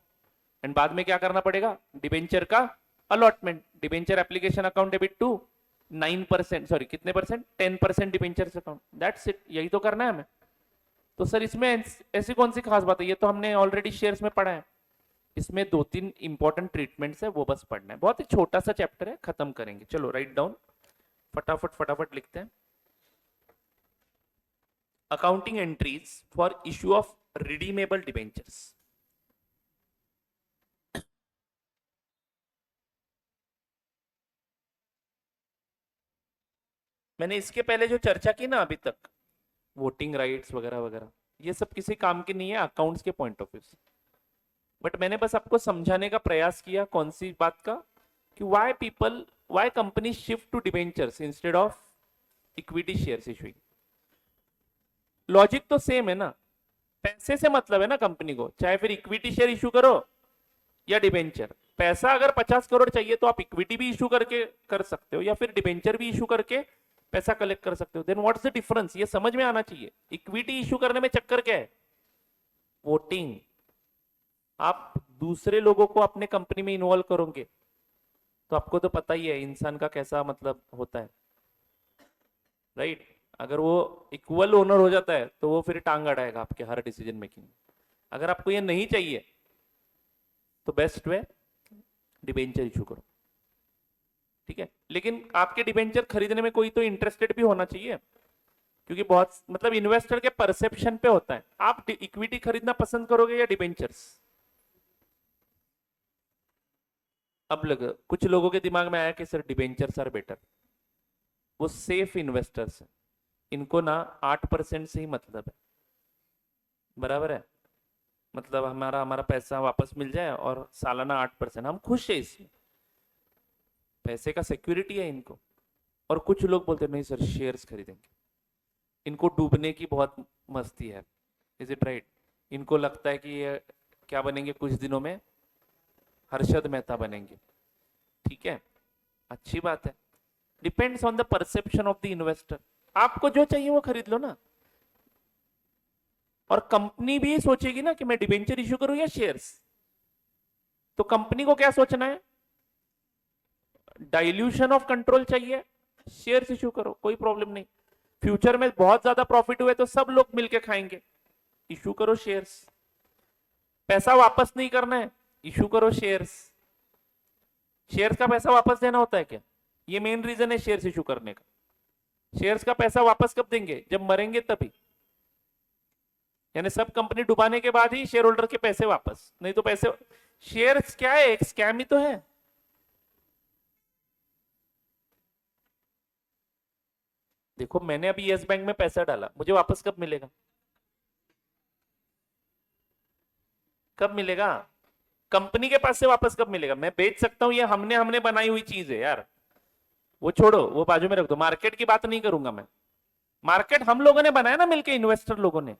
and बाद में क्या करना पड़ेगा? डिबेंचर का allotment, debenture application account debit to 9%, sorry कितने percent? 10% debenture account. That's it, यही तो करना है हमें। तो सर इसमें ऐसी कौन सी खास बात है? ये तो हमने ऑलरेडी शेयर्स में पढ़ा है। इसमें 2-3 इंपॉर्टेंट ट्रीटमेंट्स है, वो बस पढ़ना है। बहुत ही छोटा सा चैप्टर है, खत्म करेंगे। चलो राइट डाउन। फटाफट फटाफट लिखते हैं। Accounting entries for issue of redeemable debentures. मैंने इसके पहले जो चर्चा की ना अभी तक, वोटिंग राइट्स वगैरह वगैरह, ये सब किसी काम की नहीं है अकाउंट्स के पॉइंट ऑफ व्यू से। बट मैंने बस आपको समझाने का प्रयास किया कौन सी बात का, कि why company shift to debentures instead of equity shares issuing. Logic तो सेम है ना, पैसे से मतलब है ना कंपनी को, चाहे फिर इक्विटी शेयर इशू करो या डिबेंचर। पैसा अगर 50 करोड़ चाहिए तो आप इक्विटी भी इशू करके कर सकते हो, या फिर डिबेंचर भी इशू करके पैसा कलेक्ट कर सकते हो। देन व्हाट्स द डिफरेंस, ये समझ में आना चाहिए। इक्विटी इशू करने में चक्कर क्या है? वोटिंग। आप दूसरे लोगों को अपने कंपनी में इन्वॉल्व करोगे तो आपको तो पता ही है इंसान का कैसा मतलब होता है, राइट? अगर वो इक्वल ओनर हो जाता है तो वो फिर टांग अड़ाएगा आपके हर डिसीजन मेकिंग में। अगर आपको ये नहीं चाहिए तो बेस्ट वे डिबेंचर इशू करो, ठीक है? लेकिन आपके डिबेंचर खरीदने में कोई तो इंटरेस्टेड भी होना चाहिए, क्योंकि बहुत मतलब इन्वेस्टर के परसेप्शन पे होता है। आप इक्विटी खरीदना पसंद करोगे या डिबेंचर्स? अब कुछ लोगों के दिमाग में आया कि सर डिबेंचर्स आर बेटर, वो सेफ इन्वेस्टर्स है, इनको ना 8% से ही मतलब है, बराबर है? मतलब हमारा हमारा पैसा वापस मिल जाए और सालाना 8%, हम खुश है इसमें, पैसे का सिक्योरिटी है इनको। और कुछ लोग बोलते नहीं सर शेयर्स खरीदेंगे, इनको डूबने की बहुत मस्ती है। Is it right? इनको लगता है कि ये क्या बनेंगे कुछ दिनों में, हर्षद मेहता बनेंगे, ठीक है, अच्छी बात है। Depends on the perception of the investor. आपको जो चाहिए वो खरीद लो ना। और कंपनी भी सोचेगी ना कि मैं डिबेंचर इशू करूं या शेयर्स, तो कंपनी को क्या सोचना है? डाइल्यूशन ऑफ कंट्रोल चाहिए, शेयर्स इशू करो, कोई प्रॉब्लम नहीं। फ्यूचर में बहुत ज्यादा प्रॉफिट हुए तो सब लोग मिलके खाएंगे, इशू करो शेयर्स। पैसा वापस नहीं करना है, इशू करो शेयर्स। शेयर्स का पैसा वापस देना होता है क्या? ये मेन रीजन है शेयर्स इशू करने का। शेयर्स का पैसा वापस कब देंगे? जब मरेंगे तभी, यानी सब कंपनी डुबाने के बाद ही शेयर होल्डर के पैसे वापस, नहीं तो पैसे। शेयर्स क्या है? एक स्कैम ही तो है। देखो मैंने अभी यस बैंक में पैसा डाला, मुझे वापस कब मिलेगा? कब मिलेगा? कंपनी के पास से वापस कब मिलेगा? मैं बेच सकता हूं, ये हमने हमने बनाई हुई चीज है यार, वो छोड़ो, वो बाजू में रख दो। मार्केट की बात नहीं करूंगा मैं। मार्केट हम लोगों ने बनाया ना मिलके, इन्वेस्टर लोगों ने।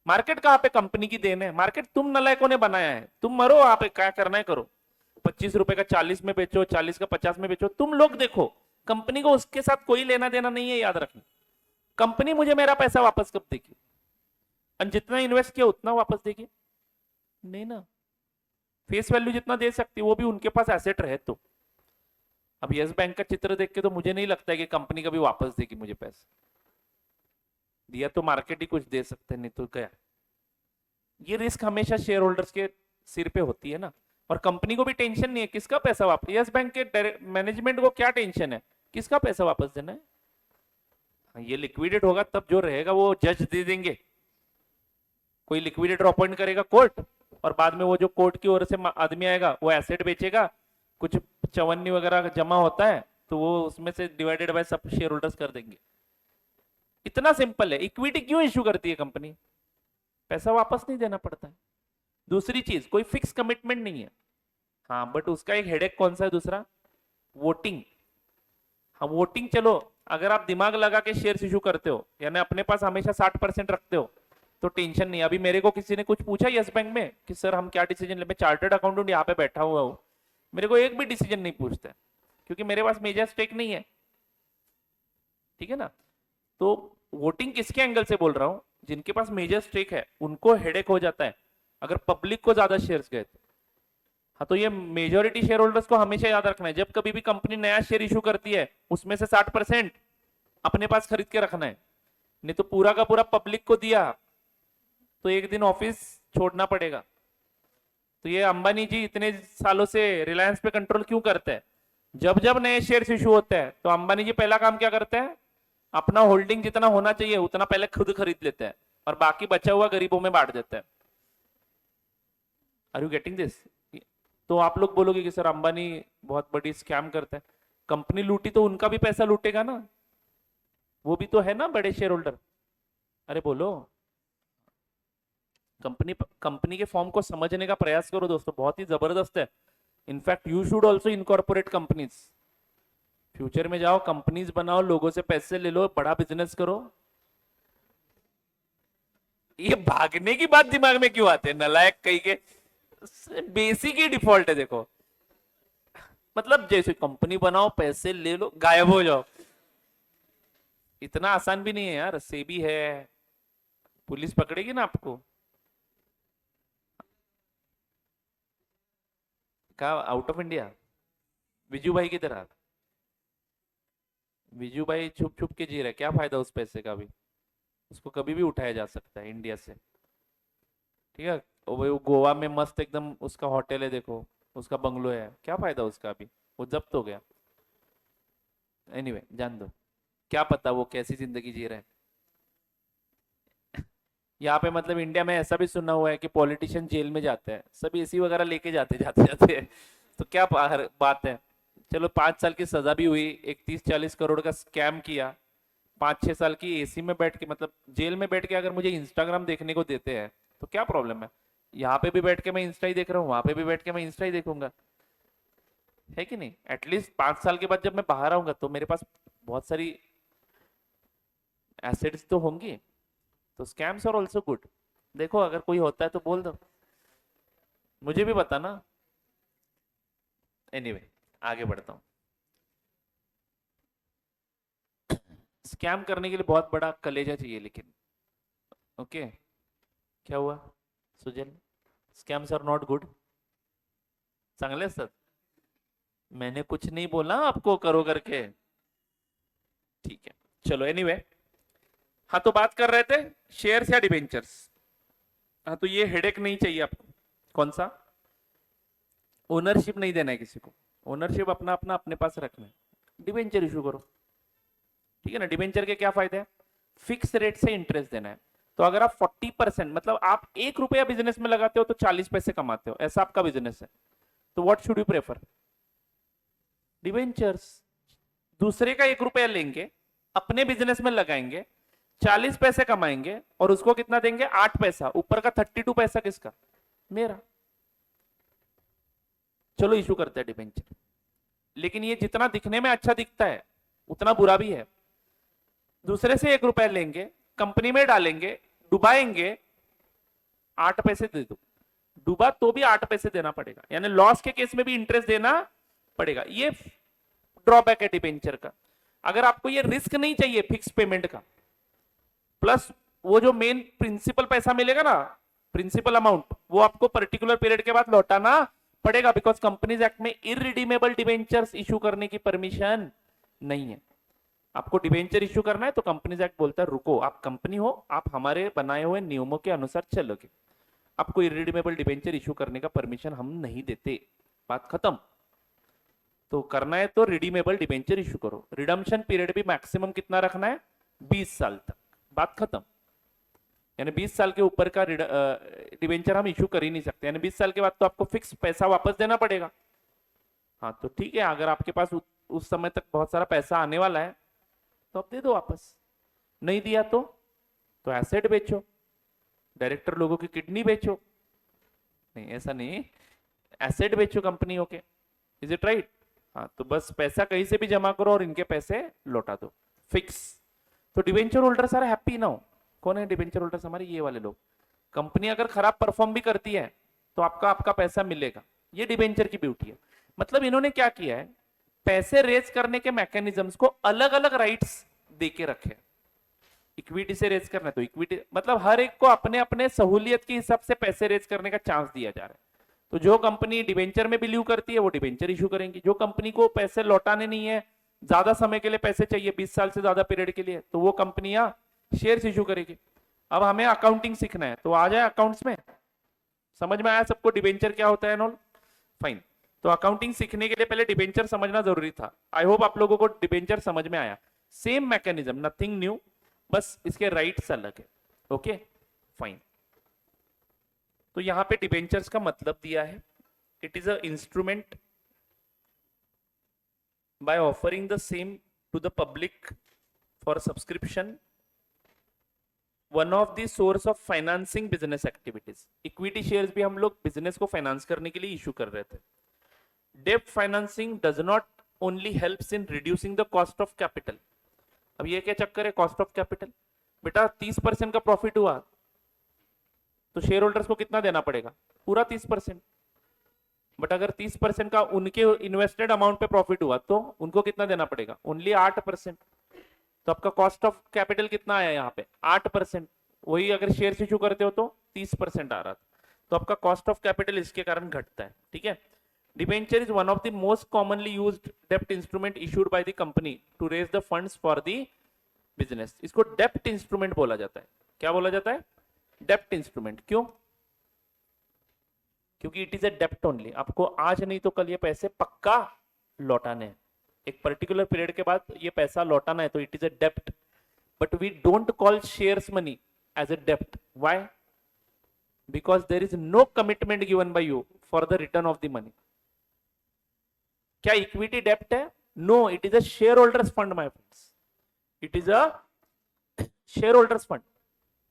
मार्केट कहां पे कंपनी की देन है? मार्केट तुम नलायकों ने बनाया है। तुम मरो, आप क्या करना है करो। 25 रुपए का 40 में बेचो, 40 का 50 में बेचो, तुम लोग देखो। कंपनी को उसके साथ कोई लेना देना नहीं है, याद रखना। कंपनी मुझे मेरा पैसा वापस कब देगी? और जितना इन्वेस्ट किया उतना वापस देगी? नहीं ना। फेस वैल्यू जितना दे सकती वो भी उनके पास एसेट रहे तो। अब यस बैंक का चित्र देख के तो मुझे नहीं लगता है कि कंपनी कभी वापस देगी मुझे पैसा। दिया तो मार्केट ही कुछ दे सकते, नहीं तो क्या। ये रिस्क हमेशा शेयर होल्डर्स के सिर पे होती है ना। और कंपनी को भी टेंशन नहीं है किसका पैसा वापस। यस बैंक के मैनेजमेंट को क्या टेंशन है, किसका पैसा वापस देना है। हाँ, ये लिक्विडेट होगा तब जो रहेगा वो जज दे देंगे। कोई लिक्विडेटर अपॉइंट करेगा कोर्ट, और बाद में वो जो कोर्ट की ओर से आदमी आएगा वो एसेट बेचेगा, कुछ चवन्नी वगैरह जमा होता है तो वो उसमें से डिवाइडेड बाय सब शेयर होल्डर्स कर देंगे। इतना सिंपल है। इक्विटी क्यों इश्यू करती है कंपनी? पैसा वापस नहीं देना पड़ता है। दूसरी चीज, कोई फिक्स कमिटमेंट नहीं है। हाँ, बट उसका एक हेडेक कौन सा है दूसरा? वोटिंग। हाँ, वोटिंग चलो, अगर आप दिमाग लगा के शेयर इशू करते हो, यानी अपने पास हमेशा 60% रखते हो, तो टेंशन नहीं। अभी मेरे को किसी ने कुछ पूछा यस बैंक में कि सर हम क्या डिसीजन ले, मैं चार्टर्ड अकाउंटेंट यहाँ पे बैठा हुआ हूँ, मेरे को एक भी डिसीजन नहीं पूछता, क्योंकि मेरे पास मेजर स्टेक नहीं है, ठीक है ना। तो वोटिंग किसके एंगल से बोल रहा हूं? जिनके पास मेजर स्टेक है उनको हेडेक हो जाता है अगर पब्लिक को ज्यादा शेयर्स गए तो। हाँ, तो ये मेजोरिटी शेयर होल्डर्स को हमेशा याद रखना है, जब कभी भी कंपनी नया शेयर इशू करती है उसमें से 60% अपने पास खरीद के रखना है। नहीं तो पूरा का पूरा पब्लिक को दिया तो एक दिन ऑफिस छोड़ना पड़ेगा। तो ये अंबानी जी इतने सालों से रिलायंस पे कंट्रोल क्यों करते हैं? जब जब नए शेयर्स इशू होते हैं तो अंबानी जी पहला काम क्या करते हैं, अपना होल्डिंग जितना होना चाहिए उतना पहले खुद खरीद लेते हैं और बाकी बचा हुआ गरीबों में बांट देते हैं। Are you getting this? तो आप लोग बोलोगे कि सर अंबानी बहुत बड़ी स्कैम करते हैं, कंपनी लूटी तो उनका भी पैसा लूटेगा ना, वो भी तो है ना बड़े शेयर होल्डर। अरे बोलो, कंपनी कंपनी के फॉर्म को समझने का प्रयास करो दोस्तों, बहुत ही जबरदस्त है। In fact you should also incorporate companies, future में जाओ कंपनीज बनाओ, लोगों से पैसे ले लो, बड़ा बिजनेस करो। ये भागने की बात दिमाग में क्यों आते हैं नलायक कहीं के, बेसिक ही डिफॉल्ट है देखो। मतलब जैसे कंपनी बनाओ, पैसे ले लो, गायब हो जाओ, इतना आसान भी नहीं है यार। सेबी है, पुलिस पकड़ेगी ना आपको। कहा आउट ऑफ इंडिया? विजू भाई की तरह? विजू भाई छुप छुप के जी रहे, क्या फायदा उस पैसे का भी, उसको कभी भी उठाया जा सकता है इंडिया से। ठीक है, वो गोवा में मस्त एकदम उसका होटल है देखो, उसका बंगलो है, क्या फायदा उसका भी, वो जब्त हो गया। एनीवे जान दो, क्या पता वो कैसी जिंदगी जी रहे हैं। यहाँ पे मतलब इंडिया में ऐसा भी सुना हुआ है कि पॉलिटिशियन जेल में जाते हैं, सब एसी वगैरह लेके जाते जाते जाते हैं। तो क्या बात है। चलो 5 साल की सजा भी हुई, एक 30-40 करोड़ का स्कैम किया, 5-6 साल की एसी में बैठ के, मतलब जेल में बैठ के अगर मुझे इंस्टाग्राम देखने को देते हैं तो क्या प्रॉब्लम है। यहाँ पे भी बैठ के मैं इंस्टा ही देख रहा हूँ, वहां पे भी बैठ के मैं इंस्टा ही देखूंगा, है कि नहीं। एटलीस्ट 5 साल के बाद जब मैं बाहर आऊंगा तो मेरे पास बहुत सारी एसेट्स तो होंगी। तो स्कैम्स आर ऑल्सो गुड। देखो अगर कोई होता है तो बोल दो, मुझे भी बता ना। एनीवे आगे बढ़ता हूँ। स्कैम करने के लिए बहुत बड़ा कलेजा चाहिए लेकिन, ओके। क्या हुआ Sujal? Scams are not good? चांगले असतात? मैंने कुछ नहीं बोला आपको करो करके, ठीक है। चलो एनीवे, हाँ तो बात कर रहे थे शेयर्स या डिबेंचर्स। हाँ तो ये हेडेक नहीं चाहिए आपको। कौन सा? ओनरशिप नहीं देना है किसी को, ओनरशिप अपना अपना अपने पास रखना है, डिबेंचर इशू करो। ठीक है ना। डिबेंचर के क्या फायदे हैं? फिक्स रेट से इंटरेस्ट देना है। तो अगर आप 40%, मतलब आप 1 रुपया बिजनेस में लगाते हो तो 40 पैसे कमाते हो, ऐसा आपका बिजनेस है, तो what should you prefer? Debentures. दूसरे का 1 रुपया लेंगे, अपने बिजनेस में लगाएंगे, 40 पैसे कमाएंगे और उसको कितना देंगे? 8 पैसा। ऊपर का 32 पैसा किसका? मेरा। चलो इशू करते हैं डिबेंचर। लेकिन ये जितना दिखने में अच्छा दिखता है उतना बुरा भी है। दूसरे से 1 रुपया लेंगे, कंपनी में डालेंगे, डुबाएंगे, 8 पैसे दे दो, डूबा तो भी 8 पैसे देना पड़ेगा, यानी लॉस के केस में भी इंटरेस्ट देना पड़ेगा। ये ड्रॉबैक है डिबेंचर का। अगर आपको ये रिस्क नहीं चाहिए फिक्स पेमेंट का, प्लस वो जो मेन प्रिंसिपल पैसा मिलेगा ना, प्रिंसिपल अमाउंट, वो आपको पर्टिकुलर पीरियड के बाद लौटाना पड़ेगा, बिकॉज कंपनीज एक्ट में इररिडीमेबल डिबेंचर्स इशू करने की परमिशन नहीं है। आपको डिबेंचर इशू करना है तो कंपनीज एक्ट बोलता है रुको, आप कंपनी हो, आप हमारे बनाए हुए नियमों के अनुसार चलोगे, आपको इररिडीमेबल डिबेंचर इशू करने का परमिशन हम नहीं देते, बात खत्म। तो करना है तो रिडीमेबल डिबेंचर इशू करो। रिडम्पशन पीरियड भी मैक्सिमम कितना रखना है? 20 साल तक, बात खत्म। यानी 20 साल के ऊपर का डिबेंचर हम इशू कर ही नहीं सकते, यानी 20 साल के बाद तो आपको फिक्स पैसा वापस देना पड़ेगा। हाँ तो ठीक है, अगर आपके पास उस समय तक बहुत सारा पैसा आने वाला है तो आप दे दो वापस, नहीं दिया तो एसेट बेचो, डायरेक्टर लोगों की किडनी बेचो, नहीं ऐसा नहीं, एसेट बेचो कंपनियों के। Is it right? हाँ तो बस पैसा कहीं से भी जमा करो और इनके पैसे लौटा दो, फिक्स। तो डिबेंचर होल्डर सारे हैप्पी ना हो। कौन है डिबेंचर होल्डर्स? हमारे ये वाले लोग। कंपनी अगर खराब परफॉर्म भी करती है तो आपका पैसा मिलेगा, ये डिबेंचर की ब्यूटी है। मतलब इन्होंने क्या किया है, पैसे रेज करने के मैकेनिज्म्स को अलग अलग राइट्स देके रखे। इक्विटी से रेज करना है तो इक्विटी, मतलब हर एक को अपने अपने सहूलियत के हिसाब से पैसे रेज करने का चांस दिया जा रहा है। तो जो कंपनी डिबेंचर में बिलीव करती है वो डिबेंचर इशू करेंगी, जो कंपनी को पैसे लौटाने नहीं है, ज्यादा समय के लिए पैसे चाहिए, 20 साल से ज्यादा पीरियड के लिए, तो वो कंपनियां शेयर्स इशू करेगी। अब हमें अकाउंटिंग सीखना है तो आ जाए अकाउंट्स में, समझ में आया सबको डिबेंचर क्या होता है नॉल? फाइन। तो अकाउंटिंग सीखने के लिए पहले डिबेंचर समझना जरूरी था। आई होप आप लोगों को डिबेंचर समझ में आया। सेम मैकेनिज्म, नथिंग न्यू, बस इसके राइट्स अलग है। Okay fine. तो यहां पे डिबेंचर्स का मतलब दिया है, it is a instrument by offering the same to the public for subscription, one of the source of financing business activities। Equity shares भी हम लोग बिजनेस को फाइनेंस करने के लिए इशू कर रहे थे। डेब्ट financing does not only helps in reducing the cost of capital. अब ये क्या चक्कर है कॉस्ट ऑफ कैपिटल, बेटा 30% का प्रॉफिट हुआ तो शेयर होल्डर्स को कितना देना पड़ेगा, पूरा 30%। बट अगर 30% का उनके इन्वेस्टेड अमाउंट पे प्रॉफिट हुआ तो उनको कितना देना पड़ेगा, ओनली 8%। तो आपका कॉस्ट ऑफ कैपिटल कितना आया यहाँ पे, 8%। वही अगर शेयर इशू करते हो तो 30% आ रहा था, तो आपका कॉस्ट ऑफ कैपिटल इसके कारण घटता है। ठीक है। Debenture is one of the most commonly used डेब्ट instrument issued by the company to raise the funds for the business. इसको डेब्ट इंस्ट्रूमेंट बोला जाता है। क्या बोला जाता है, डेब्ट इंस्ट्रूमेंट। क्यों, क्योंकि इट इज अ डेप्ट ओनली। आपको आज नहीं तो कल ये पैसे पक्का लौटाने हैं, एक पर्टिकुलर पीरियड के बाद ये पैसा लौटाना है, तो इट इज अ डेप्ट। But we don't call shares money as a डेप्ट। Why, because there is no commitment given by you for the return of the money. क्या इक्विटी डेप्ट है, no, it is a share holders fund my friends, it is a share holders fund.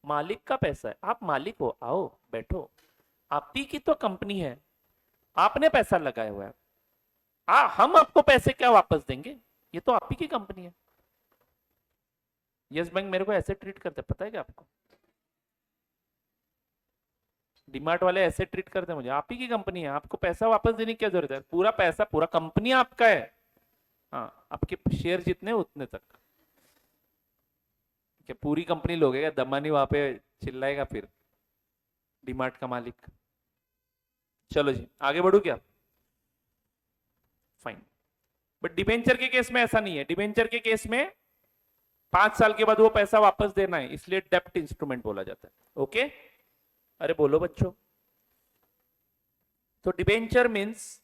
मालिक का पैसा है, आप मालिक हो, आओ बैठो, आप ही की तो कंपनी है, आपने पैसा लगाया हुआ है, हम आपको पैसे क्या वापस देंगे, ये तो आप ही की कंपनी है। यस बैंक मेरे को ऐसे ट्रीट करते, पता है क्या आपको, डीमार्ट वाले ऐसे ट्रीट करते हैं मुझे, आप ही की कंपनी है, आपको पैसा वापस देने की क्या जरूरत है, पूरा पैसा पूरा कंपनी आपका है। हाँ, आपके शेयर जितने उतने तक। क्या पूरी कंपनी लोगे, दमानी वहां पे चिल्लाएगा फिर डीमार्ट का मालिक। चलो जी आगे बढ़ू क्या, फाइन। बट डिबेंचर के केस में ऐसा नहीं है। डिबेंचर के केस में 5 साल के बाद वो पैसा वापस देना है, इसलिए डेप्ट इंस्ट्रूमेंट बोला जाता है। ओके, अरे बोलो बच्चों। तो डिबेंचर मींस,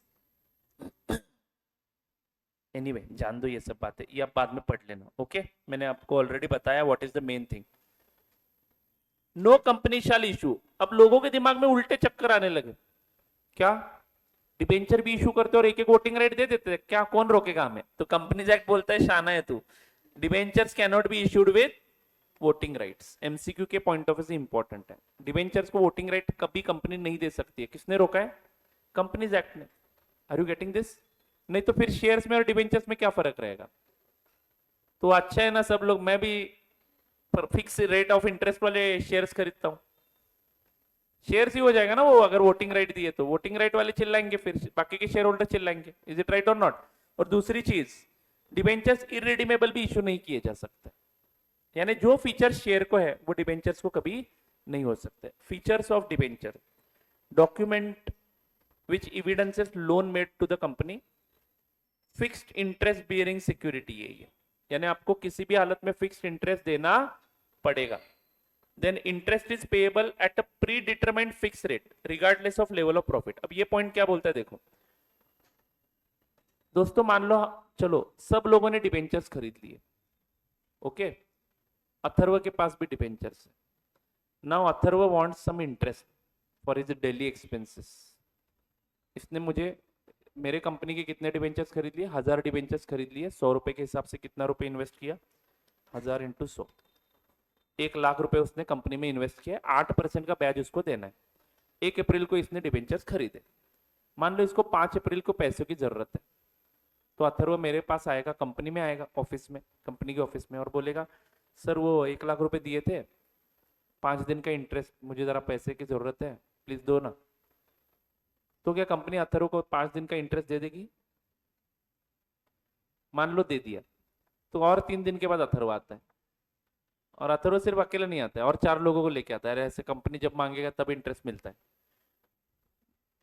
एनीवे जान दो ये सब बातें, ये आप बाद में पढ़ लेना। ओके, मैंने आपको ऑलरेडी बताया what is the main thing. No company shall issue. अब लोगों के दिमाग में उल्टे चक्कर आने लगे, क्या डिबेंचर भी इशू करते और एक एक वोटिंग राइट दे देते, क्या कौन रोकेगा हमें। तो कंपनीज एक्ट बोलता है, शाना है तू, debentures can not be issued with voting rights. MCQ के पॉइंट ऑफ व्यू से इंपॉर्टेंट है, डिबेंचर्स को वोटिंग राइट कभी कंपनी नहीं दे सकती है। किसने रोका है, कंपनीज एक्ट ने। आर यू गेटिंग दिस, नहीं तो फिर शेयर्स में और डिबेंचर्स में क्या फर्क रहेगा। तो अच्छा है ना सब लोग, मैं भी फिक्स रेट ऑफ इंटरेस्ट वाले शेयर्स खरीदता हूं, शेयर्स ही हो जाएगा ना वो, अगर वोटिंग राइट दिए तो वोटिंग राइट वाले चिल्लाएंगे, फिर बाकी के शेयर होल्डर चिल्लाएंगे। इज इट राइट और नॉट। और दूसरी चीज, डिबेंचर्स इररिडीमेबल भी इशू नहीं किए जा सकते, यानी जो फीचर शेयर को है वो डिबेंचर्स को कभी नहीं हो सकते। Features of debenture, document which evidences loan made to the company, fixed interest bearing security, ये यानी आपको किसी भी हालत में फिक्स्ड इंटरेस्ट देना पड़ेगा। Then interest is payable at a predetermined fix rate regardless of level of profit. अब ये पॉइंट क्या बोलता है, देखो दोस्तों, मान लो चलो सब लोगों ने डिबेंचर्स खरीद लिए, ओके, अथर्व के पास भी डिबेंचर्स है। Now Atharva wants some interest for his daily expenses. इसने मुझे मेरे कंपनी के कितने डिबेंचर्स खरीद लिए, 1000 डिबेंचर्स खरीद लिए। 100 रुपए के हिसाब से कितना रुपए इन्वेस्ट किया, 1000 इंटू 100, 1 लाख रुपए उसने कंपनी में इन्वेस्ट किया। 8% का ब्याज उसको देना है। 1 अप्रैल को इसने डिबेंचर्स खरीदे। मान लो इसको 5 अप्रैल को पैसों की जरूरत है, तो अथर्व मेरे पास आएगा, कंपनी में आएगा, ऑफिस में, कंपनी के ऑफिस में, और बोलेगा सर वो 1 लाख रुपए दिए थे, 5 दिन का इंटरेस्ट, मुझे जरा पैसे की जरूरत है, प्लीज दो ना। तो क्या कंपनी अथर्व को 5 दिन का इंटरेस्ट दे देगी, मान लो दे दिया, तो और 3 दिन के बाद अथर्व आता है, और अथर्व सिर्फ अकेला नहीं आता है, और 4 लोगों को लेके आता है। ऐसे कंपनी जब मांगेगा तब इंटरेस्ट मिलता है,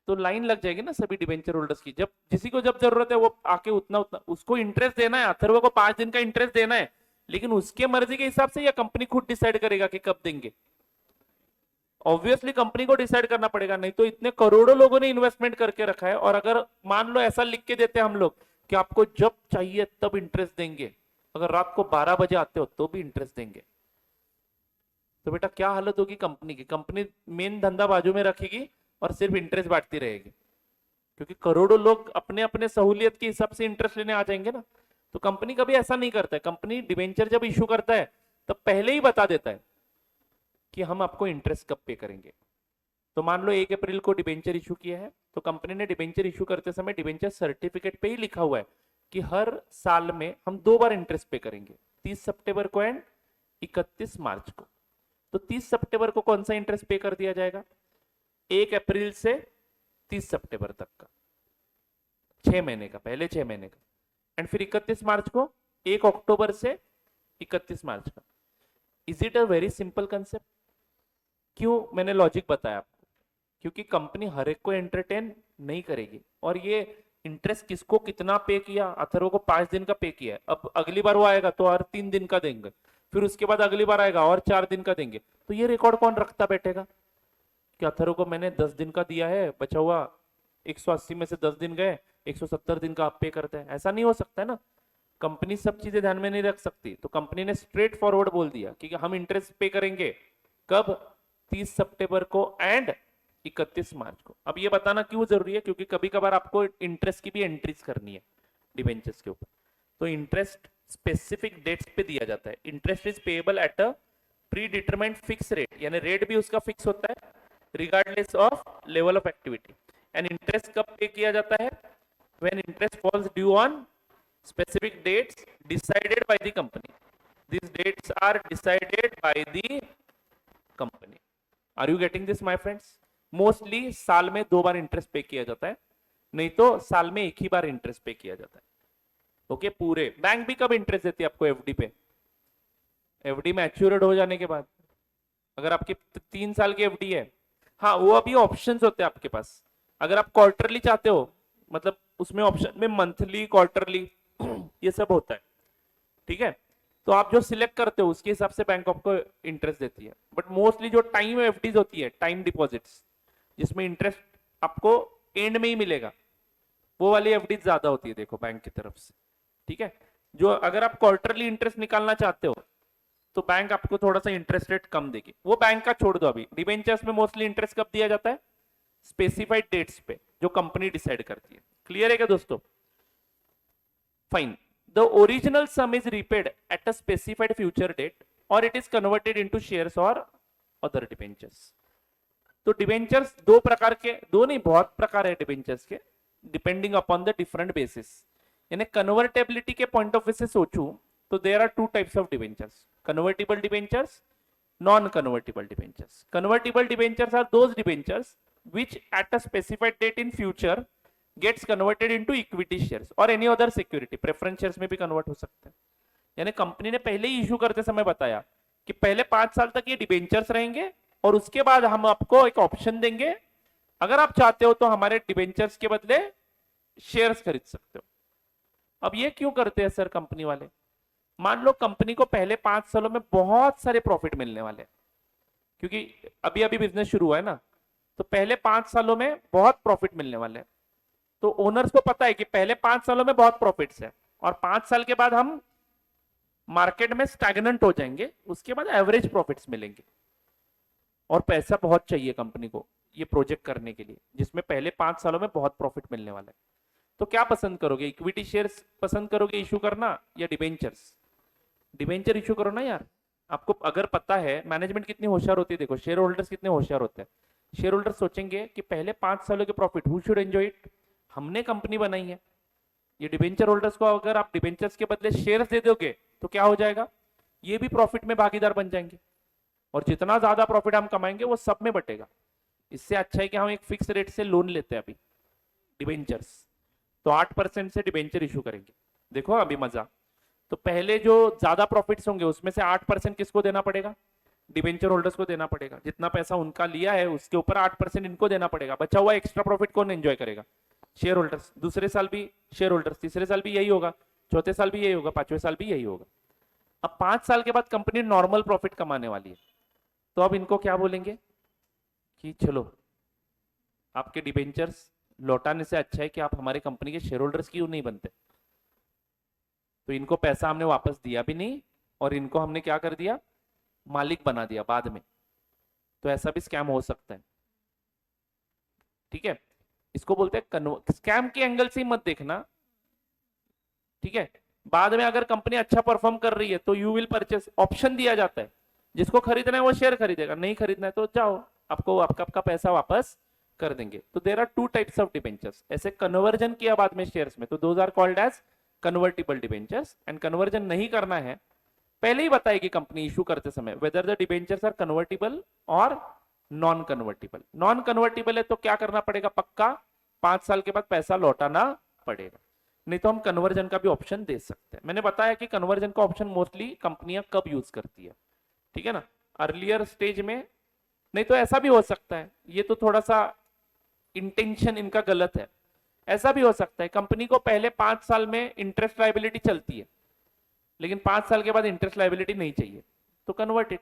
तो लाइन लग जाएगी ना सभी डिबेंचर होल्डर्स की। जब जिसी को जब जरूरत है वो आके उतना उतना उसको इंटरेस्ट देना है। अथर्व को 5 दिन का इंटरेस्ट देना है, लेकिन उसके मर्जी के हिसाब से या कंपनी खुद डिसाइड करेगा कि कब देंगे। ऑब्वियसली कंपनी को डिसाइड करना पड़ेगा, नहीं तो इतने करोड़ों लोगों ने इन्वेस्टमेंट करके रखा है, और अगर मान लो ऐसा लिख के देते हम लोग कि आपको जब चाहिए तब इंटरेस्ट देंगे, अगर रात को 12 बजे आते हो तो भी इंटरेस्ट देंगे, तो बेटा क्या हालत होगी कंपनी की। कंपनी मेन धंधा बाजू में रखेगी और सिर्फ इंटरेस्ट बांटती रहेगी, क्योंकि करोड़ों लोग अपने अपने सहूलियत के हिसाब से इंटरेस्ट लेने आ जाएंगे ना। तो कंपनी कभी ऐसा नहीं करता है। कंपनी डिबेंचर जब इशू करता है तब पहले ही बता देता है कि हम आपको इंटरेस्ट कब पे करेंगे। तो मान लो 1 अप्रैल को डिबेंचर इशू किया है, तो कंपनी ने डिबेंचर इशू करते समय डिबेंचर सर्टिफिकेट पे ही लिखा हुआ है कि हर साल में हम 2 बार इंटरेस्ट पे करेंगे, 30 सितंबर को एंड 31 मार्च को। तो 30 सितंबर को कौन सा इंटरेस्ट पे कर दिया जाएगा, 1 अप्रैल से 30 सितंबर तक का, 6 महीने का, पहले 6 महीने का, एंड फिर 31 मार्च को 1 अक्टूबर से 31 मार्च का। Is it a very simple concept? क्यों मैंने लॉजिक बताया आपको, क्योंकि कंपनी हर एक को एंटरटेन नहीं करेगी, और ये इंटरेस्ट किसको कितना पे किया, अथर्व को 5 दिन का पे किया है, अब अगली बार वो आएगा तो और 3 दिन का देंगे, फिर उसके बाद अगली बार आएगा और 4 दिन का देंगे, तो ये रिकॉर्ड कौन रखता बैठेगा कि अथर्व को मैंने 10 दिन का दिया है, बचा हुआ 180 में से 10 दिन गए, 170 दिन का आप पे करते हैं, ऐसा नहीं हो सकता है ना। कंपनी सब चीजें ध्यान में नहीं रख सकती, तो कंपनी ने स्ट्रेट फॉरवर्ड बोल दिया कि हम इंटरेस्ट पे करेंगे कब, 30 सितंबर को एंड 31 मार्च को। अब ये बताना क्यों जरूरी है, क्योंकि कभी कभार आपको इंटरेस्ट की भी एंट्रीज करनी है डिबेंचर्स के ऊपर, तो इंटरेस्ट स्पेसिफिक डेट्स पे दिया जाता है। Interest is payable at a predetermined fix rate, यानी रेट भी उसका फिक्स होता है regardless of level of activity. And interest कब पे किया जाता है, when interest falls due on specific dates decided by the company. These dates are decided by the company. Are you getting this my friends? Mostly साल में 2 बार interest पे किया जाता है, नहीं तो साल में 1 ही बार इंटरेस्ट पे किया जाता है। ओके पूरे बैंक भी कब इंटरेस्ट देती है आपको, एफडी पे, एफडी मैच्योर्ड हो जाने के बाद, अगर आपकी 3 साल की एफडी है, हाँ वो अभी ऑप्शंस होते हैं आपके पास, अगर आप क्वार्टरली चाहते हो, मतलब उसमें ऑप्शन में मंथली क्वार्टरली ये सब होता है, ठीक है, तो आप जो सिलेक्ट करते हो उसके हिसाब से बैंक आपको इंटरेस्ट देती है। बट मोस्टली जो टाइम एफडीज होती है, टाइम डिपॉजिट्स, जिसमें इंटरेस्ट आपको एंड में ही मिलेगा, वो वाली एफडीज ज्यादा होती है देखो बैंक की तरफ से, ठीक है। जो अगर आप क्वार्टरली इंटरेस्ट निकालना चाहते हो तो बैंक आपको थोड़ा सा इंटरेस्ट रेट कम देगी, वो बैंक का छोड़ दो। अभी डिबेंचर्स में मोस्टली इंटरेस्ट कब दिया जाता है, स्पेसिफाइड डेट्स पे जो कंपनी डिसाइड करती है। क्लियर है क्या दोस्तों? Fine. The original sum is repaid at a specified future date or it is converted into shares or other debentures. तो डिबेंचर्स दो प्रकार के, दो नहीं बहुत प्रकार है डिबेंचर्स के, depending upon the different basis. यानी कन्वर्टेबिलिटी के पॉइंट ऑफ व्यू से सोचूं तो there are 2 types of debentures, convertible debentures, non convertible debentures. Convertible debentures are those debentures which at a specified date in future gets converted into equity shares or any other security, preference shares में भी convert हो सकते हैं। यानी company ने पहले ही issue करते समय बताया कि पहले 5 साल तक ये डिबेंचर्स रहेंगे और उसके बाद हम आपको एक ऑप्शन देंगे, अगर आप चाहते हो तो हमारे डिबेंचर्स के बदले शेयर्स खरीद सकते हो। अब ये क्यों करते हैं सर कंपनी वाले? मान लो कंपनी को पहले 5 सालों में बहुत सारे प्रॉफिट मिलने वाले, क्योंकि अभी अभी बिजनेस शुरू हुआ है ना, तो पहले 5 सालों में बहुत प्रॉफिट मिलने वाले हैं। तो ओनर्स को पता है कि पहले 5 सालों में बहुत प्रॉफिट्स है और 5 साल के बाद हम मार्केट में स्टैग्नेंट हो जाएंगे, उसके बाद एवरेज प्रॉफिट्स मिलेंगे, और पैसा बहुत चाहिए कंपनी को ये प्रोजेक्ट करने के लिए जिसमें पहले 5 सालों में बहुत प्रॉफिट मिलने वाला है। तो क्या पसंद करोगे, इक्विटी शेयर्स पसंद करोगे इशू करना या डिबेंचर्स? डिबेंचर इशू करो ना यार। आपको अगर पता है मैनेजमेंट कितनी होशियार होती है, देखो शेयर होल्डर्स कितने होशियार होते हैं। शेयर होल्डर सोचेंगे कि पहले 5 सालों के profit who should enjoy it, हमने कंपनी बनाई है। ये डिबेंचर होल्डर्स को अगर आप डिबेंचर्स के बदले शेयर्स दे दोगे तो क्या हो जाएगा, ये भी प्रॉफिट में भागीदार बन जाएंगे, और जितना ज्यादा प्रॉफिट हम कमाएंगे वो सब में बटेगा। इससे अच्छा है कि हम एक फिक्स रेट से लोन लेते हैं अभी डिबेंचर्स, तो 8% से डिबेंचर इशू करेंगे। देखो अभी मजा, तो पहले जो ज्यादा प्रॉफिट्स होंगे उसमें से 8% किसको देना पड़ेगा, डिबेंचर होल्डर्स को देना पड़ेगा। जितना पैसा उनका लिया है उसके ऊपर 8% इनको देना पड़ेगा। बचा हुआ एक्स्ट्रा प्रॉफिट कौन एंजॉय करेगा, शेयर होल्डर्स। दूसरे साल भी शेयर होल्डर्स, तीसरे साल भी यही होगा, चौथे साल भी यही होगा, 5वें साल भी यही होगा। अब 5 साल के बाद कंपनी नॉर्मल प्रॉफिट कमाने वाली है, तो अब इनको क्या बोलेंगे, कि चलो आपके डिबेंचर्स लौटाने से अच्छा है कि आप हमारे कंपनी के शेयर होल्डर्स क्यों नहीं बनते। तो इनको पैसा हमने वापस दिया भी नहीं और इनको हमने क्या कर दिया, मालिक बना दिया बाद में। तो ऐसा भी स्कैम हो सकता है, ठीक है। इसको बोलते हैं स्कैम के एंगल से ही मत देखना, ठीक है। बाद में अगर कंपनी अच्छा परफॉर्म कर रही है तो यू विल परचेस, ऑप्शन दिया जाता है, जिसको खरीदना है वो शेयर खरीदेगा, नहीं खरीदना है तो जाओ, आपको आपका पैसा वापस कर देंगे। तो there are two types of debentures. ऐसे कन्वर्जन किया बाद में शेयर्स में तो those are called as convertible debentures. And conversion नहीं करना है, पहले ही बताएगी कंपनी इशू करते समय whether the debentures are convertible और नॉन कन्वर्टिबल। नॉन कन्वर्टिबल है तो क्या करना पड़ेगा, पक्का 5 साल के बाद पैसा लौटाना पड़ेगा। नहीं तो हम कन्वर्जन का भी ऑप्शन दे सकते हैं। मैंने बताया कि कन्वर्जन का ऑप्शन मोस्टली कंपनियां कब यूज करती है, ठीक है ना, अर्लियर स्टेज में। नहीं तो ऐसा भी हो सकता है, ये तो थोड़ा सा इंटेंशन इनका गलत है। ऐसा भी हो सकता है कंपनी को पहले 5 साल में इंटरेस्ट लायबिलिटी चलती है, लेकिन 5 साल के बाद इंटरेस्ट लायबिलिटी नहीं चाहिए तो कन्वर्ट इट।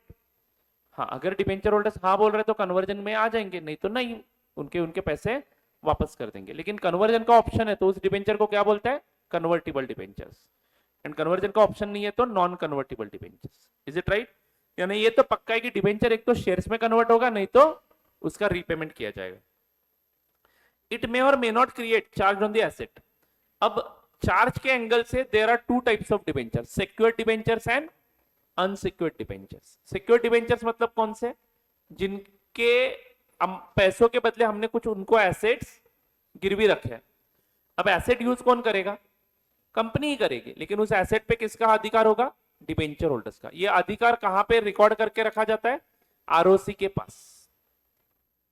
हाँ, अगर डिबेंचर होल्डर्स हाँ बोल रहे तो कन्वर्जन में आ जाएंगे, नहीं तो नहीं, उनके उनके पैसे वापस कर देंगे। लेकिन कन्वर्जन का ऑप्शन है तो उस डिबेंचर को क्या बोलता है, कन्वर्टिबल डिबेंचर्स। एंड कन्वर्जन का ऑप्शन नहीं है तो non convertible debentures. Is it right? यानी ये तो पक्का है कि डिबेंचर एक तो शेयर्स में कन्वर्ट होगा, नहीं तो उसका रीपेमेंट किया जाएगा। It may or may not create charge on the asset. अब चार्ज के एंगल से there are two types of debenture, secured debentures and unsecured debentures. Secured debentures मतलब कौन से, जिनके पैसों के बदले हमने कुछ उनको एसेट्स गिरवी रखे हैं। अब एसेट यूज कौन करेगा, कंपनी ही करेगी, लेकिन उस एसेट पे किसका अधिकार होगा, डिबेंचर होल्डर्स का। ये अधिकार कहां पे रिकॉर्ड करके रखा जाता है, आरओसी के पास।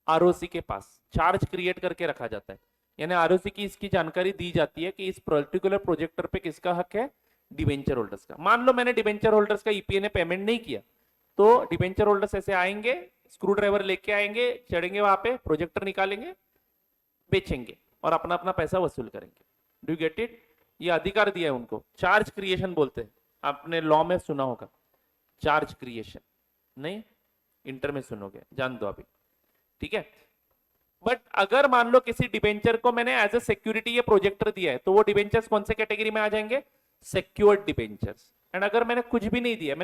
आरओसी के पास चार्ज क्रिएट करके रखा जाता है, यानी आरओसी की इसकी जानकारी दी जाती है कि इस पर्टिकुलर प्रोजेक्टर पे किसका हक है, डिबेंचर होल्डर्स का। मान लो मैंने डिबेंचर होल्डर्स का ईपीए ने पेमेंट नहीं किया, तो डिबेंचर होल्डर्स ऐसे आएंगे, स्क्रू ड्राइवर लेके आएंगे, चढ़ेंगे वहां पे, प्रोजेक्टर निकालेंगे, बेचेंगे और अपना अपना पैसा वसूल करेंगे। Do you get it? ये अधिकार दिया है उनको, चार्ज क्रिएशन बोलते हैं। आपने लॉ में सुना होगा चार्ज क्रिएशन, नहीं इंटर में सुनोगे, जान दो अभी, ठीक है। बट अगर मान लो किसी डिबेंचर को मैंने एज ए सिक्योरिटी ये प्रोजेक्टर दिया है, तो वो डिबेंचर्स कौन से कैटेगरी में आ जाएंगे, सिक्योर्ड डिबेंचर्स। एंड अगर मैंने कुछ भी नहीं दिया,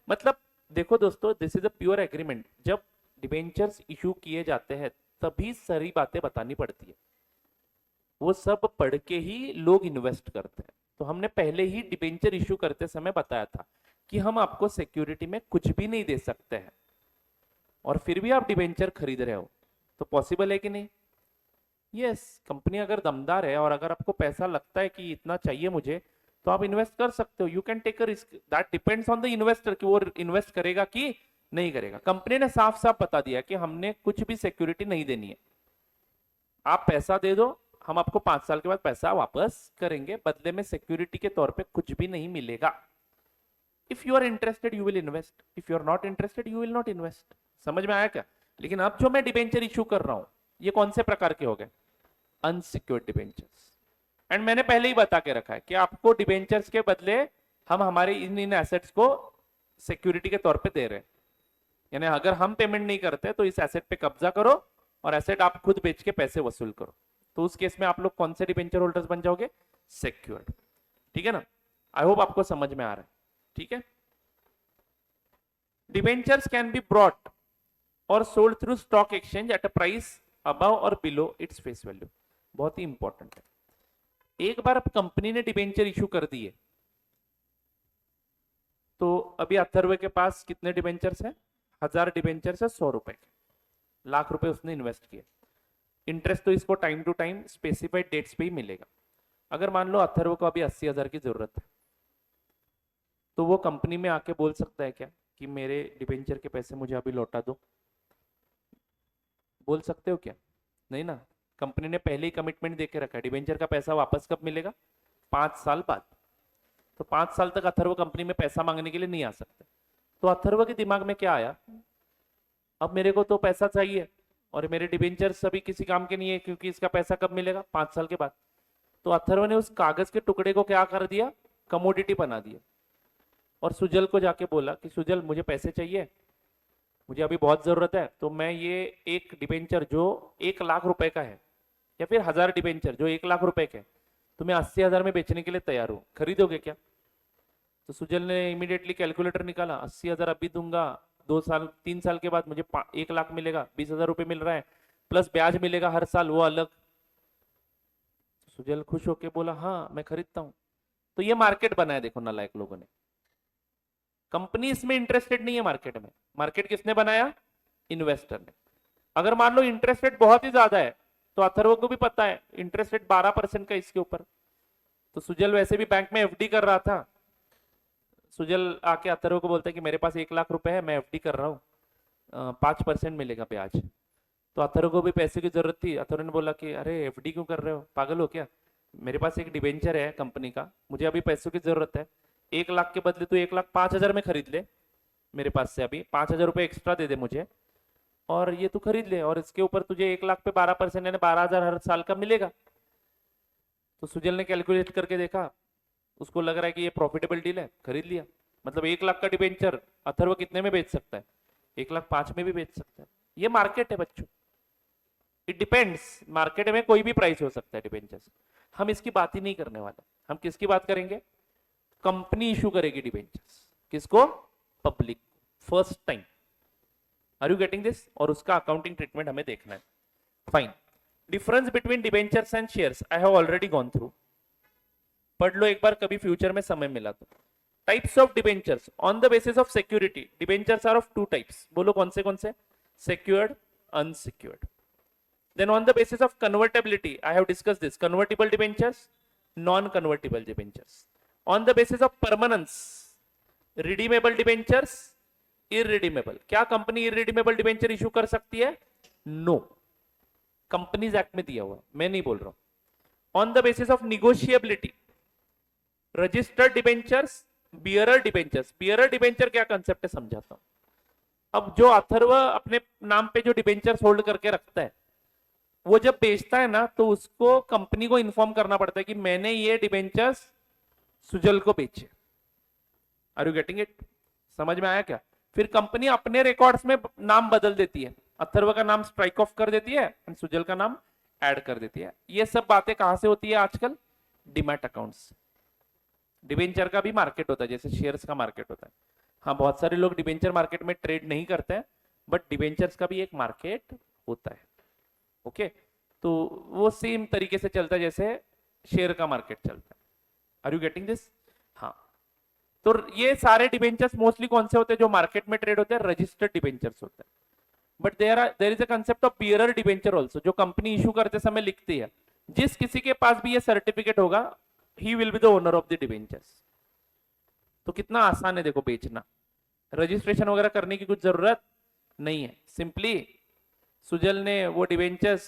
मतलब देखो दोस्तों, this is a pure agreement. जब डिबेंचर्स इशू किए जाते हैं तभी सारी बातें बतानी पड़ती है, वो सब पढ़ के ही लोग इन्वेस्ट करते हैं। तो हमने पहले ही डिबेंचर इशू करते समय बताया था कि हम आपको सिक्योरिटी में कुछ भी नहीं दे सकते हैं, और फिर भी आप डिबेंचर खरीद रहे हो, तो पॉसिबल है कि नहीं? यस, कंपनी अगर दमदार है और अगर आपको पैसा लगता है कि इतना चाहिए मुझे, तो आप इन्वेस्ट कर सकते हो। You can take a risk, that depends on the investor कि वो इन्वेस्ट करेगा कि नहीं करेगा। कंपनी ने साफ साफ बता दिया कि हमने कुछ भी सिक्योरिटी नहीं देनी है, आप पैसा दे दो, हम आपको 5 साल के बाद पैसा वापस करेंगे, बदले में सिक्योरिटी के तौर पे कुछ भी नहीं मिलेगा। If you are interested you will invest, if you are not interested you will not invest. समझ में आया क्या? लेकिन अब जो मैं डिबेंचर इशू कर रहा हूं, ये कौन से प्रकार के हो गए, अनसिक्योर्ड डिबेंचर्स। एंड मैंने पहले ही बता के रखा है कि आपको डिबेंचर्स के बदले हम हमारे इन एसेट्स को सिक्योरिटी के तौर पे दे रहे हैं। यानी अगर हम पेमेंट नहीं करते तो इस एसेट पे कब्जा करो और एसेट आप खुद बेच के पैसे वसूल करो। तो उस केस में आप लोग कौन से डिबेंचर होल्डर्स बन जाओगे, सिक्योर्ड। ठीक है ना? आई होप आपको समझ में आ रहा है। ठीक है, डिबेंचर्स कैन बी ब्रॉट और sold through stock exchange at a price above और बिलो इट्स फेस वैल्यू। बहुत ही इंपॉर्टेंट है। एक बार अब कंपनी ने डिबेंचर इशू कर दिए, तो अभी अथर्व के पास कितने डिबेंचर्स हैं, 1000 डिबेंचर्स है, 100 रुपए के, लाख रुपए उसने इन्वेस्ट किए। इंटरेस्ट तो इसको time to time specified dates पे ही मिलेगा। अगर मान लो अथर्व को अभी 80,000 की जरूरत है, तो वो कंपनी में आके बोल सकता है क्या कि मेरे डिबेंचर के पैसे मुझे अभी लौटा दो? बोल सकते हो क्या? नहीं ना, कंपनी ने पहले ही कमिटमेंट देके रखा है। डिबेंचर का पैसा वापस कब मिलेगा, 5 साल बाद। तो 5 साल तक अथर्व कंपनी में पैसा मांगने के लिए नहीं आ सकते। तो अथर्व के दिमाग में क्या आया, अब मेरे को तो पैसा चाहिए और मेरे डिबेंचर सभी किसी काम के नहीं है, क्योंकि इसका पैसा कब मिलेगा, 5 साल के बाद। तो अथर्व ने उस कागज के टुकड़े को क्या कर दिया, कमोडिटी बना दिया, और सुजल को जाके बोला कि सुजल मुझे पैसे चाहिए, मुझे अभी बहुत जरूरत है, तो मैं ये एक डिबेंचर जो 1 लाख रुपए का है, या फिर 1000 डिबेंचर जो 1 लाख रुपए के, तो मैं 80,000 में बेचने के लिए तैयार हूं, खरीदोगे क्या? तो सुजल ने इमीडिएटली कैलकुलेटर निकाला, 80,000 अभी दूंगा, 2 साल 3 साल के बाद मुझे 1 लाख मिलेगा, 20,000 रुपये मिल रहा है, प्लस ब्याज मिलेगा हर साल, वो अलग। सुजल खुश होके बोला हाँ मैं खरीदता हूं। तो ये मार्केट बनाया देखो नालायक लोगों ने। कंपनी इसमें इंटरेस्टेड नहीं है मार्केट में, मार्केट किसने बनाया? इन्वेस्टर ने। अगर मान लो इंटरेस्ट रेट बहुत ही ज्यादा है, तो अथर्व को भी पता है इंटरेस्ट रेट 12% का इसके ऊपर, तो सुजल वैसे भी बैंक में एफडी कर रहा था। सुजल आके अथर्व को बोलता है कि मेरे पास 1 लाख रुपए है, मैं एफडी कर रहा हूँ, 5% मिलेगा ब्याज। तो अथर्व को भी पैसे की जरूरत थी। अथर्व ने बोला कि अरे एफडी क्यों कर रहे हो, पागल हो क्या? मेरे पास एक डिबेंचर है कंपनी का, मुझे अभी पैसों की जरूरत है, 1 लाख के बदले तू 1,05,000 में खरीद ले, मेरे पास से अभी 5,000 रुपये एक्स्ट्रा दे दे मुझे, और ये तू खरीद ले, और इसके ऊपर तुझे 1 लाख पे 12% यानी 12,000 हर साल का मिलेगा। तो सुजल ने कैलकुलेट करके देखा, उसको लग रहा है कि ये प्रॉफिटेबल डील है, खरीद लिया। मतलब 1 लाख का डिबेंचर अथर्व कितने में बेच सकता है? 1,05,000 में भी बेच सकता है। ये मार्केट है बच्चों, इट डिपेंड्स। मार्केट में कोई भी प्राइस हो सकता है डिबेंचर्स। हम इसकी बात ही नहीं करने वाले, हम किसकी बात करेंगे? कंपनी इशू करेगी डिबेंचर्स, किसको? Public, first time. Are you getting this? और उसका अकाउंटिंग ट्रीटमेंट हमें देखना है। Fine. Difference between debentures and shares I have already gone through, पढ़ लो एक बार कभी फ्यूचर में समय मिला तो। Types of debentures on the basis of security, debentures are of 2 types, बोलो कौन से? Secured, unsecured. Then on the basis of convertibility, I have discussed this, convertible debentures, non-convertible debentures. On the basis of permanence, redeemable debentures, irredeemable. क्या company irredeemable debenture issue कर सकती है? No. Companies act में दिया हुआ, मैं नहीं बोल रहा हूं। On the basis of negotiability, registered debentures, bearer debentures. bearer debenture क्या कंसेप्ट है समझाता हूं। अब जो अथर्व अपने नाम पे जो डिबेंचर्स होल्ड करके रखता है, वो जब बेचता है ना, तो उसको कंपनी को इन्फॉर्म करना पड़ता है कि मैंने ये डिबेंचर्स सुजल को बेचे। Are you getting it? समझ में आया क्या? फिर कंपनी अपने रिकॉर्ड्स में नाम बदल देती है, अथर्व का नाम स्ट्राइक ऑफ कर देती है और सुजल का नाम ऐड कर देती है। ये सब बातें कहां से होती है आजकल? Demat accounts. डिबेंचर का भी मार्केट होता है जैसे शेयर्स का मार्केट होता है। हाँ, बहुत सारे लोग डिबेंचर मार्केट में ट्रेड नहीं करते हैं, बट डिबेंचर्स का भी एक मार्केट होता है। ओके, तो वो सेम तरीके से चलता है जैसे शेयर का मार्केट चलता है। Are you getting this? हाँ, तो ये सारे डिबेंचर्स मोस्टली कौन से होते हैं जो मार्केट में ट्रेड होते हैं? रजिस्टर्ड डिबेंचर्स होते हैं। But there is a concept of bearer debenture also, जो कंपनी इशू करते समय लिखती है। जिस किसी के पास भी ये सर्टिफिकेट होगा, he will be the owner of the debentures. तो कितना आसान है देखो बेचना, रजिस्ट्रेशन वगैरह करने की कुछ जरूरत नहीं है। सिंपली सुजल ने वो डिबेंचर्स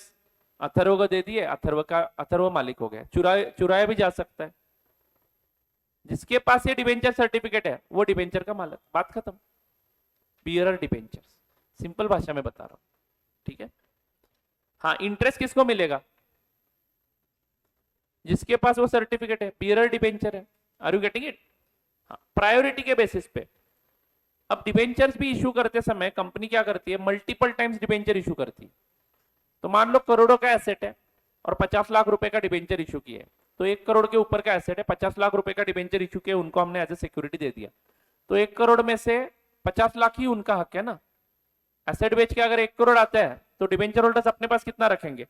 अथर्व को दे दिए, अथर्व मालिक हो गया। चुराया भी जा सकता है, जिसके पास ये डिबेंचर सर्टिफिकेट है वो डिबेंचर का मालिक, बात खत्म। बियरर डिबेंचर्स, सिंपल भाषा में बता रहा हूं, ठीक है। हाँ, इंटरेस्ट किसको मिलेगा? जिसके पास वो सर्टिफिकेट है, बियरर डिबेंचर है। Are you getting it? हाँ, प्रायोरिटी के बेसिस पे। अब डिबेंचर्स भी इशू करते समय कंपनी क्या करती है? मल्टीपल टाइम्स डिबेंचर इशू करती है। तो मान लो करोड़ों का एसेट है और 50 लाख रुपए का डिबेंचर इशू किया है, तो 1 करोड़ के ऊपर का एसेट है, 50 लाख रुपए का डिबेंचर इशू किया, उनको हमने एज ए सिक्योरिटी दे दिया, तो 1 करोड़ में से 50 लाख ही उनका हक है ना। एसेट बेच के अगर 1 करोड़ आता है तो डिबेंचर होल्डर्स अपने पास कितना रखेंगे?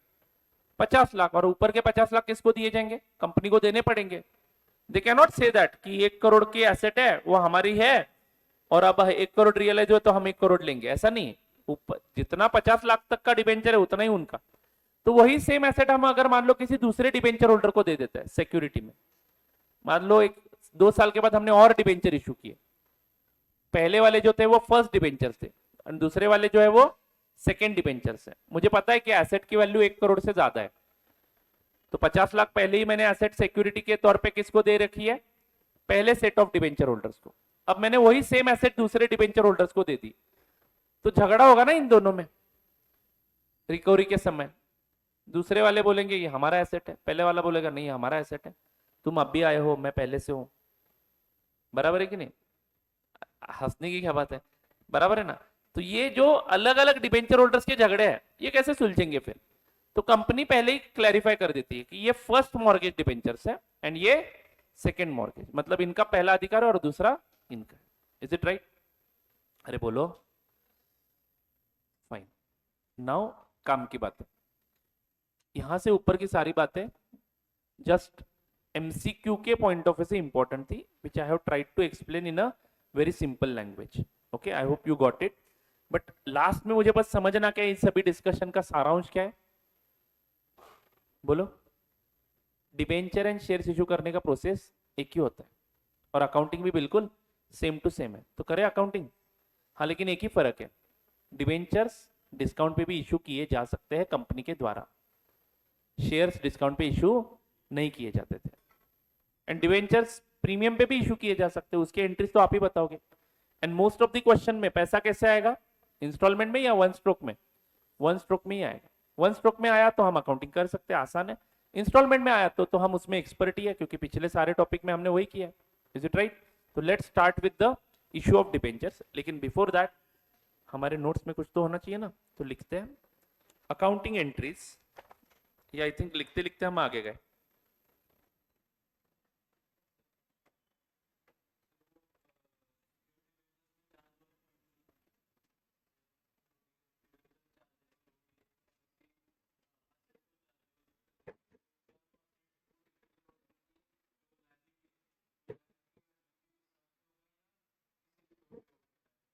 50 लाख, और ऊपर के 50 लाख किसको दिए जाएंगे? कंपनी को देने पड़ेंगे। They can not say that कि 1 करोड़ की एसेट है वो हमारी है और अब 1 करोड़ रियलाइज हो तो हम 1 करोड़ लेंगे, ऐसा नहीं। ऊपर जितना 50 लाख तक का डिबेंचर है उतना ही उनका। तो वही सेम एसेट हम अगर मान लो किसी दूसरे डिबेंचर होल्डर को दे देते हैं सिक्योरिटी में, मान लो 2 साल के बाद हमने और डिबेंचर इशू किए, पहले वाले जो थे वो फर्स्ट डिबेंचर थे और दूसरे वाले जो है वो सेकेंड डिबेंचर है। मुझे पता है कि एसेट की वैल्यू 1 करोड़ से ज्यादा है, तो 50 लाख पहले ही मैंने एसेट सिक्योरिटी के तौर पे किसको दे रखी है? पहले सेट ऑफ डिबेंचर होल्डर्स को। अब मैंने वही सेम एसेट दूसरे डिबेंचर होल्डर्स को दे दी, तो झगड़ा होगा ना इन दोनों में रिकवरी के समय। दूसरे वाले बोलेंगे ये हमारा एसेट है, पहले वाला बोलेगा नहीं हमारा एसेट है, तुम अब भी आए हो, मैं पहले से हूं। बराबर है कि नहीं? हंसने की क्या बात है, बराबर है ना? तो ये जो अलग अलग डिबेंचर होल्डर्स के झगड़े हैं ये कैसे सुलझेंगे फिर? तो कंपनी पहले ही क्लैरिफाई कर देती है कि ये फर्स्ट मॉर्गेज डिबेंचर्स है एंड ये सेकंड मॉर्गेज, मतलब इनका पहला अधिकार है और दूसरा इनका। Is it right? अरे बोलो। फाइन। नाउ काम की बात है, यहां से ऊपर की सारी बातें जस्ट एमसीक्यू के पॉइंट ऑफ व्यू से इंपॉर्टेंट थी, which I have tried to explain in a very simple language. Okay, I hope you got it. But last में मुझे बस समझना क्या है, इस सभी डिस्कशन का सारांश क्या है? बोलो। डिबेंचर एंड शेयर्स इशू करने का प्रोसेस एक ही होता है और अकाउंटिंग भी बिल्कुल सेम टू सेम है, तो करें अकाउंटिंग। हाँ, लेकिन एक ही फर्क है, डिबेंचर्स डिस्काउंट पे भी इशू किए जा सकते हैं कंपनी के द्वारा, शेयर्स डिस्काउंट पे इशू नहीं किए जाते थे। एंड डिबेंचर्स प्रीमियम पे भी इशू किए जा सकते हैं, उसके एंट्रीज तो आप ही बताओगे। And most of the question में पैसा कैसे आएगा, इंस्टॉलमेंट में या वन स्ट्रोक में? वन स्ट्रोक में ही आएगा। वन स्ट्रोक में आया तो हम अकाउंटिंग कर सकते हैं, आसान है। इंस्टॉलमेंट में आया तो हम उसमें एक्सपर्ट ही है, क्योंकि पिछले सारे टॉपिक में हमने वही किया है। Is it right? तो let's start with the issue of debentures. लेकिन बिफोर दैट हमारे नोट्स में कुछ तो होना चाहिए ना, तो लिखते हैं अकाउंटिंग एंट्रीज। या आई थिंक लिखते लिखते हम आगे गए।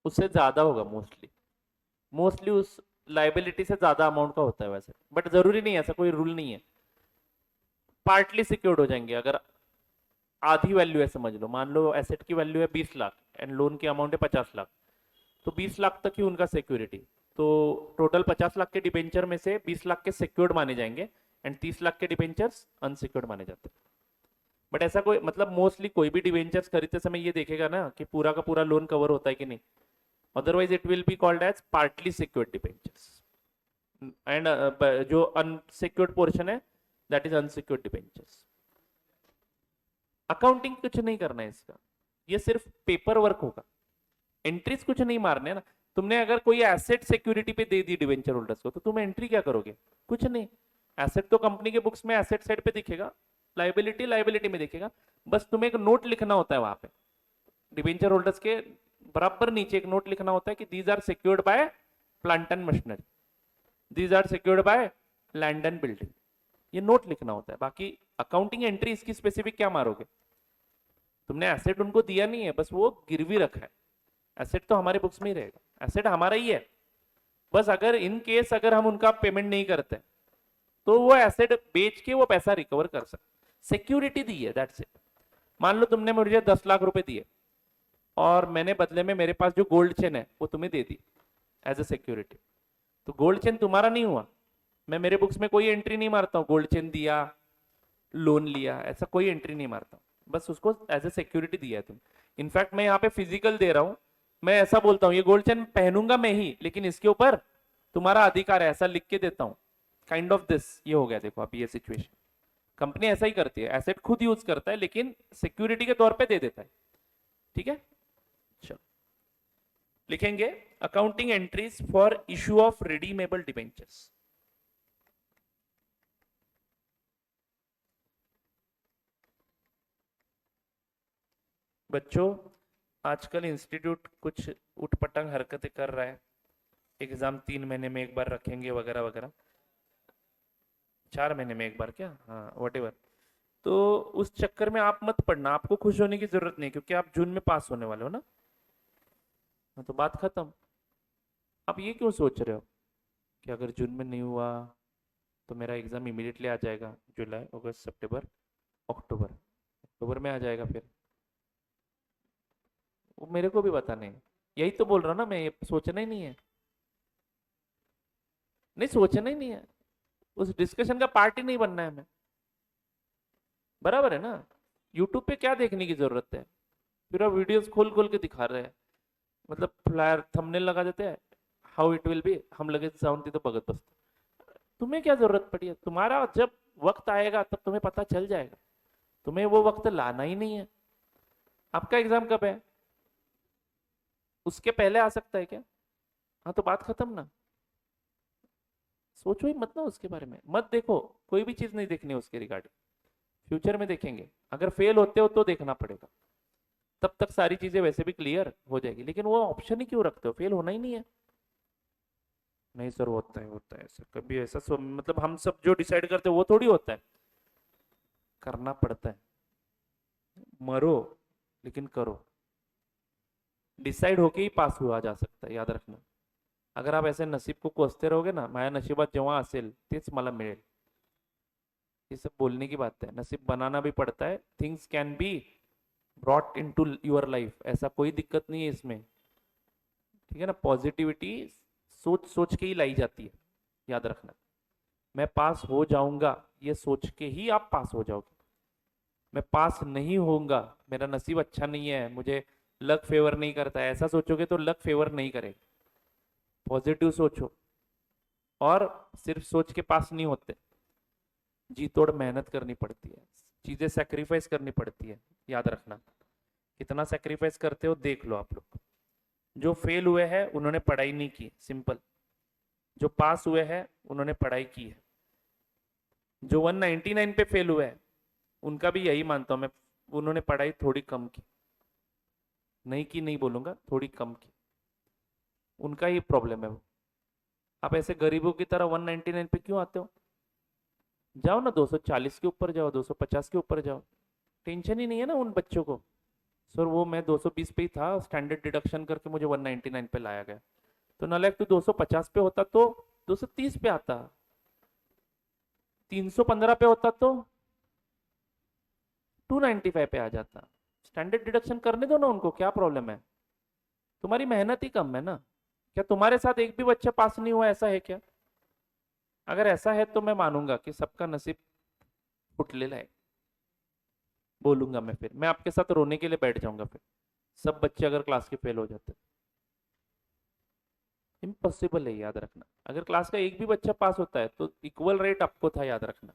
उससे ज्यादा होगा मोस्टली, मोस्टली उस लाइबिलिटी से ज्यादा अमाउंट का होता है वैसे, बट जरूरी नहीं है, ऐसा कोई रूल नहीं है। पार्टली सिक्योर्ड हो जाएंगे अगर आधी वैल्यू है, समझ लो, मान लो एसेट की वैल्यू है 20 लाख एंड लोन की अमाउंट है 50 लाख, तो 20 लाख तक ही उनका सिक्योरिटी, तो टोटल 50 लाख के डिबेंचर में से 20 लाख के सिक्योर्ड माने जाएंगे एंड 30 लाख के डिबेंचर्स अनसिक्योर्ड माने जाते हैं। बट ऐसा कोई मतलब मोस्टली कोई भी डिबेंचर्स खरीदते समय ये देखेगा ना कि पूरा का पूरा लोन कवर होता है कि नहीं, otherwise it will be called as partly secured debentures and जो unsecured portion है that is unsecured debentures। Accounting कुछ नहीं करना है इसका, ये सिर्फ पेपर वर्क होगा, एंट्रीज कुछ नहीं मारने ना। तुमने अगर कोई एसेट सिक्योरिटी पे दे दी डिवेंचर होल्डर्स को, तो तुम एंट्री क्या करोगे? कुछ नहीं। एसेट तो कंपनी के बुक्स में एसेट साइड पे दिखेगा, लाइबिलिटी लाइबिलिटी में दिखेगा, बस तुम्हें एक नोट लिखना होता है वहां पे, डिवेंचर होल्डर्स के बराबर नीचे एक नोट लिखना होता है कि these are secured by plant and machinery, these are secured by land and building, ये नोट लिखना होता है। बाकी अकाउंटिंग एंट्री इसकी स्पेसिफिक क्या मारोगे? तुमने एसेट उनको दिया नहीं है, बस वो गिरवी रखा है, एसेट तो हमारे बुक्स में ही रहेगा, एसेट हमारा ही है। बस अगर इन केस अगर हम उनका पेमेंट नहीं करते तो वो एसेट बेच के वो पैसा रिकवर कर सकते, सिक्योरिटी दी है, दैट्स इट। मान लो तुमने मुझे 10 लाख रुपए दिए और मैंने बदले में मेरे पास जो गोल्ड चेन है वो तुम्हें दे दी एज ए सिक्योरिटी, तो गोल्ड चेन तुम्हारा नहीं हुआ, मैं मेरे बुक्स में कोई एंट्री नहीं मारता हूँ गोल्ड चेन दिया लोन लिया, ऐसा कोई एंट्री नहीं मारता हूँ, बस उसको एज ए सिक्योरिटी दिया है तुम। इनफैक्ट मैं यहाँ पे फिजिकल दे रहा हूँ, मैं ऐसा बोलता हूँ ये गोल्ड चेन पहनूंगा मैं ही, लेकिन इसके ऊपर तुम्हारा अधिकार है, ऐसा लिख के देता हूँ, काइंड ऑफ दिस। ये हो गया, देखो अभी ये सिचुएशन, कंपनी ऐसा ही करती है, एसेट खुद यूज करता है लेकिन सिक्योरिटी के तौर पे दे देता है। ठीक है, चलो लिखेंगे accounting entries for issue of redeemable debentures. बच्चों आजकल इंस्टीट्यूट कुछ उठपटांग हरकतें कर रहा है, एग्जाम 3 महीने में एक बार रखेंगे वगैरह वगैरह, 4 महीने में एक बार क्या, हाँ वटेवर। तो उस चक्कर में आप मत पढ़ना, आपको खुश होने की जरूरत नहीं, क्योंकि आप जून में पास होने वाले हो ना, हाँ, तो बात खत्म। आप ये क्यों सोच रहे हो कि अगर जून में नहीं हुआ तो मेरा एग्जाम इमीडिएटली आ जाएगा, जुलाई अगस्त सितंबर अक्टूबर, अक्टूबर में आ जाएगा फिर, वो मेरे को भी पता नहीं। यही तो बोल रहा हूँ ना मैं, ये सोचना ही नहीं है, नहीं सोचना ही नहीं है, उस डिस्कशन का पार्ट ही नहीं बनना है हमें, बराबर है ना। यूट्यूब पे क्या देखने की जरूरत है, फिर आप वीडियोस खोल खोल के दिखा रहे हैं, मतलब फ्लायर थंबनेल लगा देते हैं, हाउ इट विल बी, हम लगे जाऊन तो भगत बसतो, तुम्हें क्या जरूरत पड़ी है? तुम्हारा जब वक्त आएगा तब तुम्हें पता चल जाएगा, तुम्हें वो वक्त लाना ही नहीं है। आपका एग्जाम कब है? उसके पहले आ सकता है क्या? हाँ तो बात खत्म ना, सोचो ही मत ना उसके बारे में, मत देखो, कोई भी चीज नहीं देखनी है उसके रिगार्डिंग, फ्यूचर में देखेंगे। अगर फेल होते हो तो देखना पड़ेगा, तब तक सारी चीजें वैसे भी क्लियर हो जाएगी, लेकिन वो ऑप्शन ही क्यों रखते हो, फेल होना ही नहीं है। नहीं सर होता है ऐसा, कभी ऐसा मतलब हम सब जो डिसाइड करते हैं वो थोड़ी होता है, करना पड़ता है। मरो लेकिन करो, डिसाइड होके ही पास हुआ जा सकता है, याद रखना। अगर आप ऐसे नसीब को कोसते रहोगे ना, माझ्या नशिबात जेव्हा असेल तेच मला मिळेल, ये सब बोलने की बात है, नसीब बनाना भी पड़ता है, things can be brought into your life, ऐसा कोई दिक्कत नहीं है इसमें, ठीक है ना। पॉजिटिविटी सोच सोच के ही लाई जाती है, याद रखना। मैं पास हो जाऊंगा ये सोच के ही आप पास हो जाओगे, मैं पास नहीं होऊंगा, मेरा नसीब अच्छा नहीं है, मुझे लक फेवर नहीं करता है, ऐसा सोचोगे तो लक फेवर नहीं करेगा। पॉजिटिव सोचो, और सिर्फ सोच के पास नहीं होते, जी तोड़ मेहनत करनी पड़ती है, चीजें सेक्रीफाइस करनी पड़ती है, याद रखना। कितना सेक्रीफाइस करते हो देख लो आप लोग। जो फेल हुए हैं उन्होंने पढ़ाई नहीं की, सिंपल। जो पास हुए हैं उन्होंने पढ़ाई की है। जो 199 पे फेल हुए हैं उनका भी यही मानता हूं मैं, उन्होंने पढ़ाई थोड़ी कम की, नहीं की नहीं बोलूंगा, थोड़ी कम की, उनका ही प्रॉब्लम है वो। आप ऐसे गरीबों की तरह 199 पे क्यों आते हो, जाओ ना 240 के ऊपर जाओ, 250 के ऊपर जाओ, टेंशन ही नहीं है ना उन बच्चों को। सर वो मैं 220 पे ही था, स्टैंडर्ड डिडक्शन करके मुझे 199 पे लाया गया। तो नालायक तू 250 पे होता तो 230 पे आता, 315 पे होता तो 295 पे आ जाता। स्टैंडर्ड डिडक्शन करने दो ना उनको, क्या प्रॉब्लम है, तुम्हारी मेहनत ही कम है ना। क्या तुम्हारे साथ एक भी बच्चा पास नहीं हुआ, ऐसा है क्या? अगर ऐसा है तो मैं मानूंगा कि सबका नसीब फुटलेला है, बोलूंगा मैं, फिर मैं आपके साथ रोने के लिए बैठ जाऊंगा फिर, सब बच्चे अगर क्लास के फेल हो जाते। इम्पॉसिबल है, याद रखना। अगर क्लास का एक भी बच्चा पास होता है तो इक्वल रेट आपको था, याद रखना,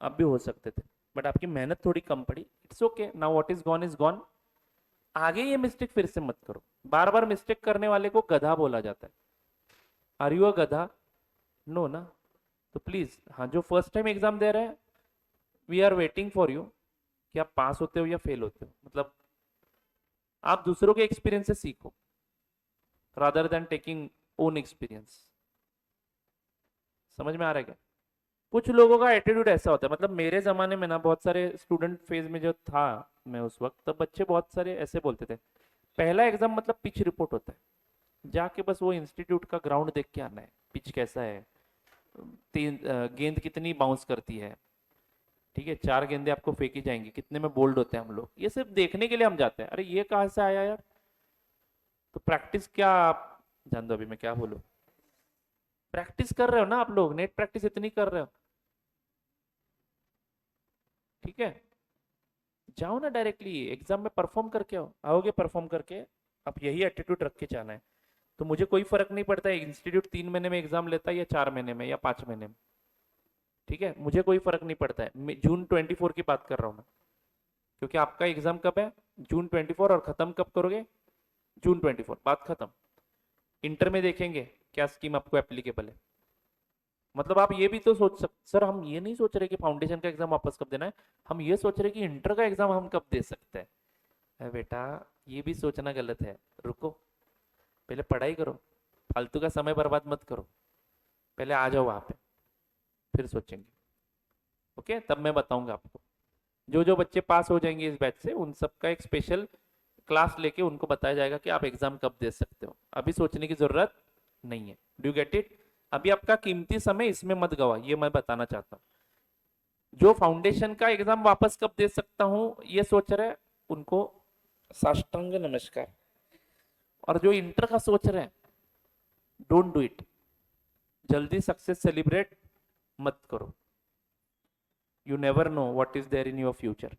आप भी हो सकते थे, बट आपकी मेहनत थोड़ी कम पड़ी। It's okay, now what is gone is gone. आगे ये मिस्टेक फिर से मत करो, बार बार मिस्टेक करने वाले को गधा बोला जाता है। आर यू अ गधा? नो ना। तो प्लीज, हाँ, जो फर्स्ट टाइम एग्जाम दे रहे हैं, we are waiting for you, कि आप पास होते हो या फेल होते हो, मतलब आप दूसरों के एक्सपीरियंस से सीखो, rather than taking own experience. समझ में आ रहा है क्या? कुछ लोगों का एटीट्यूड ऐसा होता है, मतलब मेरे जमाने में ना बहुत सारे स्टूडेंट फेज में जो था मैं उस वक्त, तब बच्चे बहुत सारे ऐसे बोलते थे, पहला एग्जाम मतलब पिच रिपोर्ट होता है, जाके बस वो इंस्टीट्यूट का ग्राउंड देख के आना है, पिच कैसा है, गेंद कितनी बाउंस करती है, ठीक है, 4 गेंदे आपको फेंकी जाएंगी, कितने में बोल्ड होते हैं हम लोग, ये सिर्फ देखने के लिए हम जाते हैं। अरे ये कहाँ से आया यार? तो प्रैक्टिस क्या आप, जान दो अभी मैं क्या बोलूं, प्रैक्टिस कर रहे हो ना आप लोग, नेट प्रैक्टिस इतनी कर रहे हो, ठीक है, जाओ ना डायरेक्टली एग्जाम में परफॉर्म करके आओ, आओगे परफॉर्म करके, आप यही एटीट्यूड रख के जाना है। तो मुझे कोई फर्क नहीं पड़ता है इंस्टीट्यूट 3 महीने में एग्जाम लेता है या 4 महीने में या 5 महीने में, ठीक है, मुझे कोई फर्क नहीं पड़ता है। मैं जून 24 की बात कर रहा हूँ मैं, क्योंकि आपका एग्जाम कब है, जून 24, और खत्म कब करोगे, जून 24, बात खत्म। इंटर में देखेंगे क्या स्कीम आपको एप्लीकेबल है। मतलब आप ये भी तो सोच सर हम ये नहीं सोच रहे कि फाउंडेशन का एग्जाम वापस कब देना है, हम ये सोच रहे कि इंटर का एग्जाम हम कब दे सकते हैं। अरे बेटा, ये भी सोचना गलत है, रुको, पहले पढ़ाई करो, फालतू का समय बर्बाद मत करो, पहले आ जाओ वहां पे, फिर सोचेंगे। ओके, तब मैं बताऊंगा आपको, जो जो बच्चे पास हो जाएंगे इस बैच से उन सबका एक स्पेशल क्लास लेके उनको बताया जाएगा कि आप एग्जाम कब दे सकते हो, अभी सोचने की जरूरत नहीं है। Do get it? अभी आपका कीमती समय इसमें मत गवा, ये मैं बताना चाहता हूँ। जो फाउंडेशन का एग्जाम वापस कब दे सकता हूं ये सोच रहे हैं, उनको साष्टांग नमस्कार। और जो इंटर का सोच रहे हैं, डोंट डू इट, जल्दी सक्सेस सेलिब्रेट मत करो, you never know what is there in your future.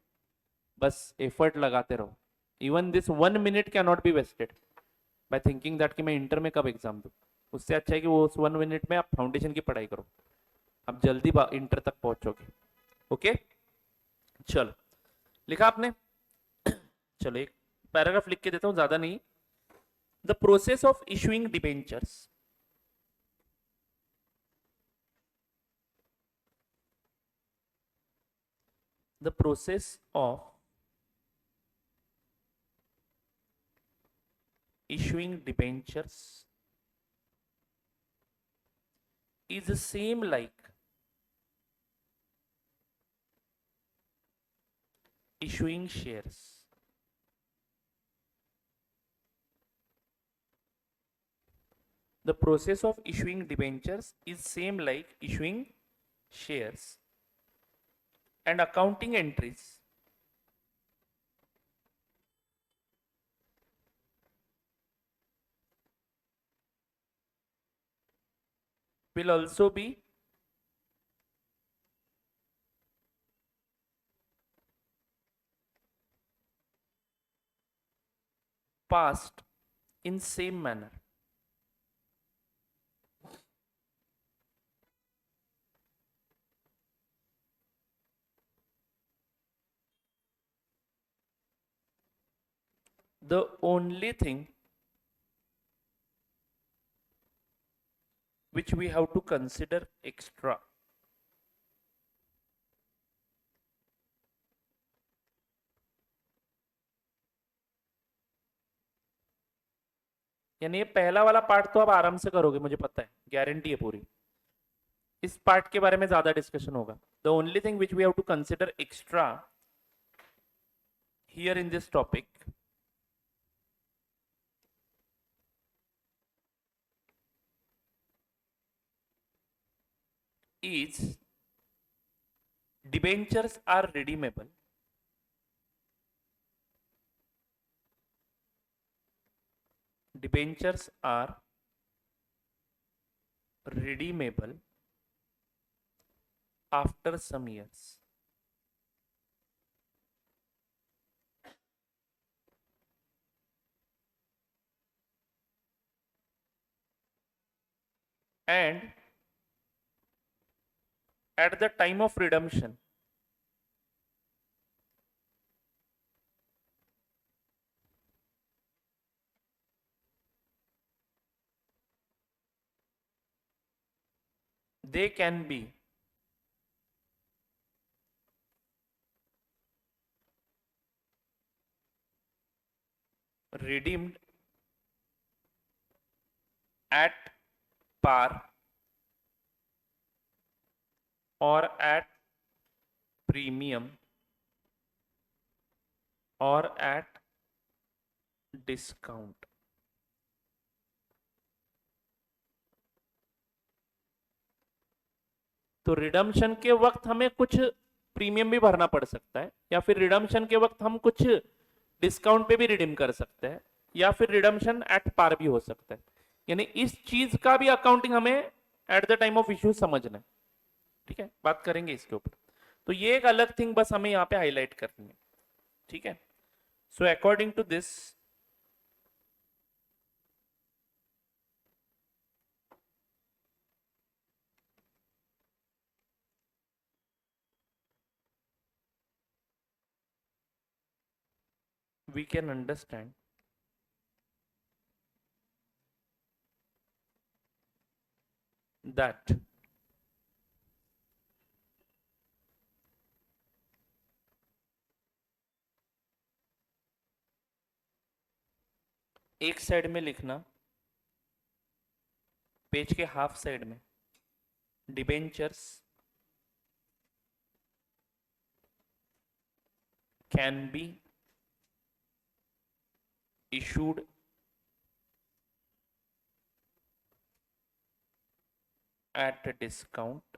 बस एफर्ट लगाते रहो, even this 1 minute can not be wasted by thinking that कि मैं इंटर में कब एग्जाम दूं। उससे अच्छा है कि वो उस 1 मिनट में आप फाउंडेशन की पढ़ाई करो, आप जल्दी इंटर तक पहुंचोगे। ओके, चलो, लिखा आपने? चलो एक पैराग्राफ लिख के देता हूं, ज्यादा नहीं, The process of issuing debentures the process of issuing debentures is the same like issuing shares. The process of issuing debentures is same like issuing shares, and accounting entries will also be passed in same manner. The only thing which we have to consider extra यानी ये पहला वाला part तो आप आराम से करोगे, मुझे पता है, गारंटी है पूरी। इस पार्ट के बारे में ज्यादा डिस्कशन होगा। The only thing which we have to consider extra here in this topic is debentures are redeemable debentures are redeemable after some years. And at the time of redemption, they can be redeemed at par or at premium or at discount. तो redemption के वक्त हमें कुछ premium भी भरना पड़ सकता है, या फिर रिडम्पशन के वक्त हम कुछ डिस्काउंट पे भी रिडीम कर सकते हैं, या फिर रिडम्पशन एट पार भी हो सकता है। यानी इस चीज का भी अकाउंटिंग हमें at the time of issue समझना है। ठीक है, बात करेंगे इसके ऊपर। तो ये एक अलग थिंग बस हमें यहाँ पे हाईलाइट करनी है। ठीक है, so according to this we can understand that एक साइड में लिखना, पेज के हाफ साइड में, debentures can be issued at a discount,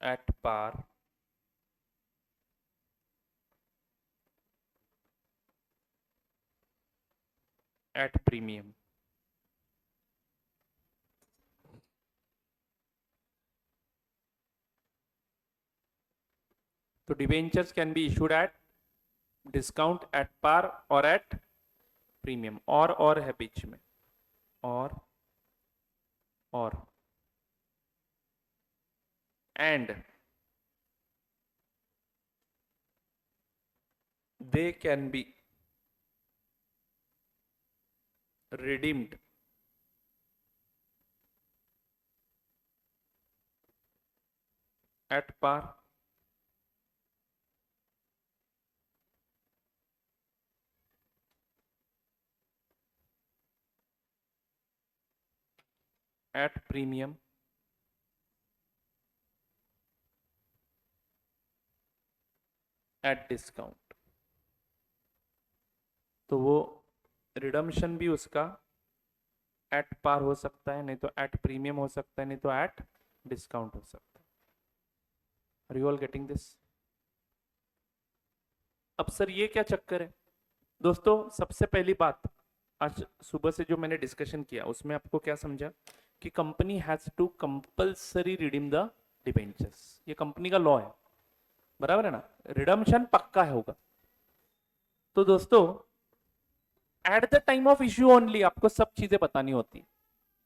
at par, at premium. तो debentures can be issued at discount, at par और at premium. और है बीच में, और and they can be redeemed at par at premium at discount। तो वो redemption भी उसका एट पार हो सकता है, नहीं तो एट प्रीमियम हो सकता है, नहीं तो एट डिस्काउंट हो सकता है। Are you all getting this? अब सर ये क्या चक्कर है दोस्तों? सबसे पहली बात, आज सुबह से जो मैंने डिस्कशन किया उसमें आपको क्या समझा कि company has to compulsory redeem the debentures. ये कंपनी का लॉ है, बराबर है ना? रिडम्शन पक्का है होगा। तो दोस्तों at the time of issue only आपको सब चीजें बतानी होती है।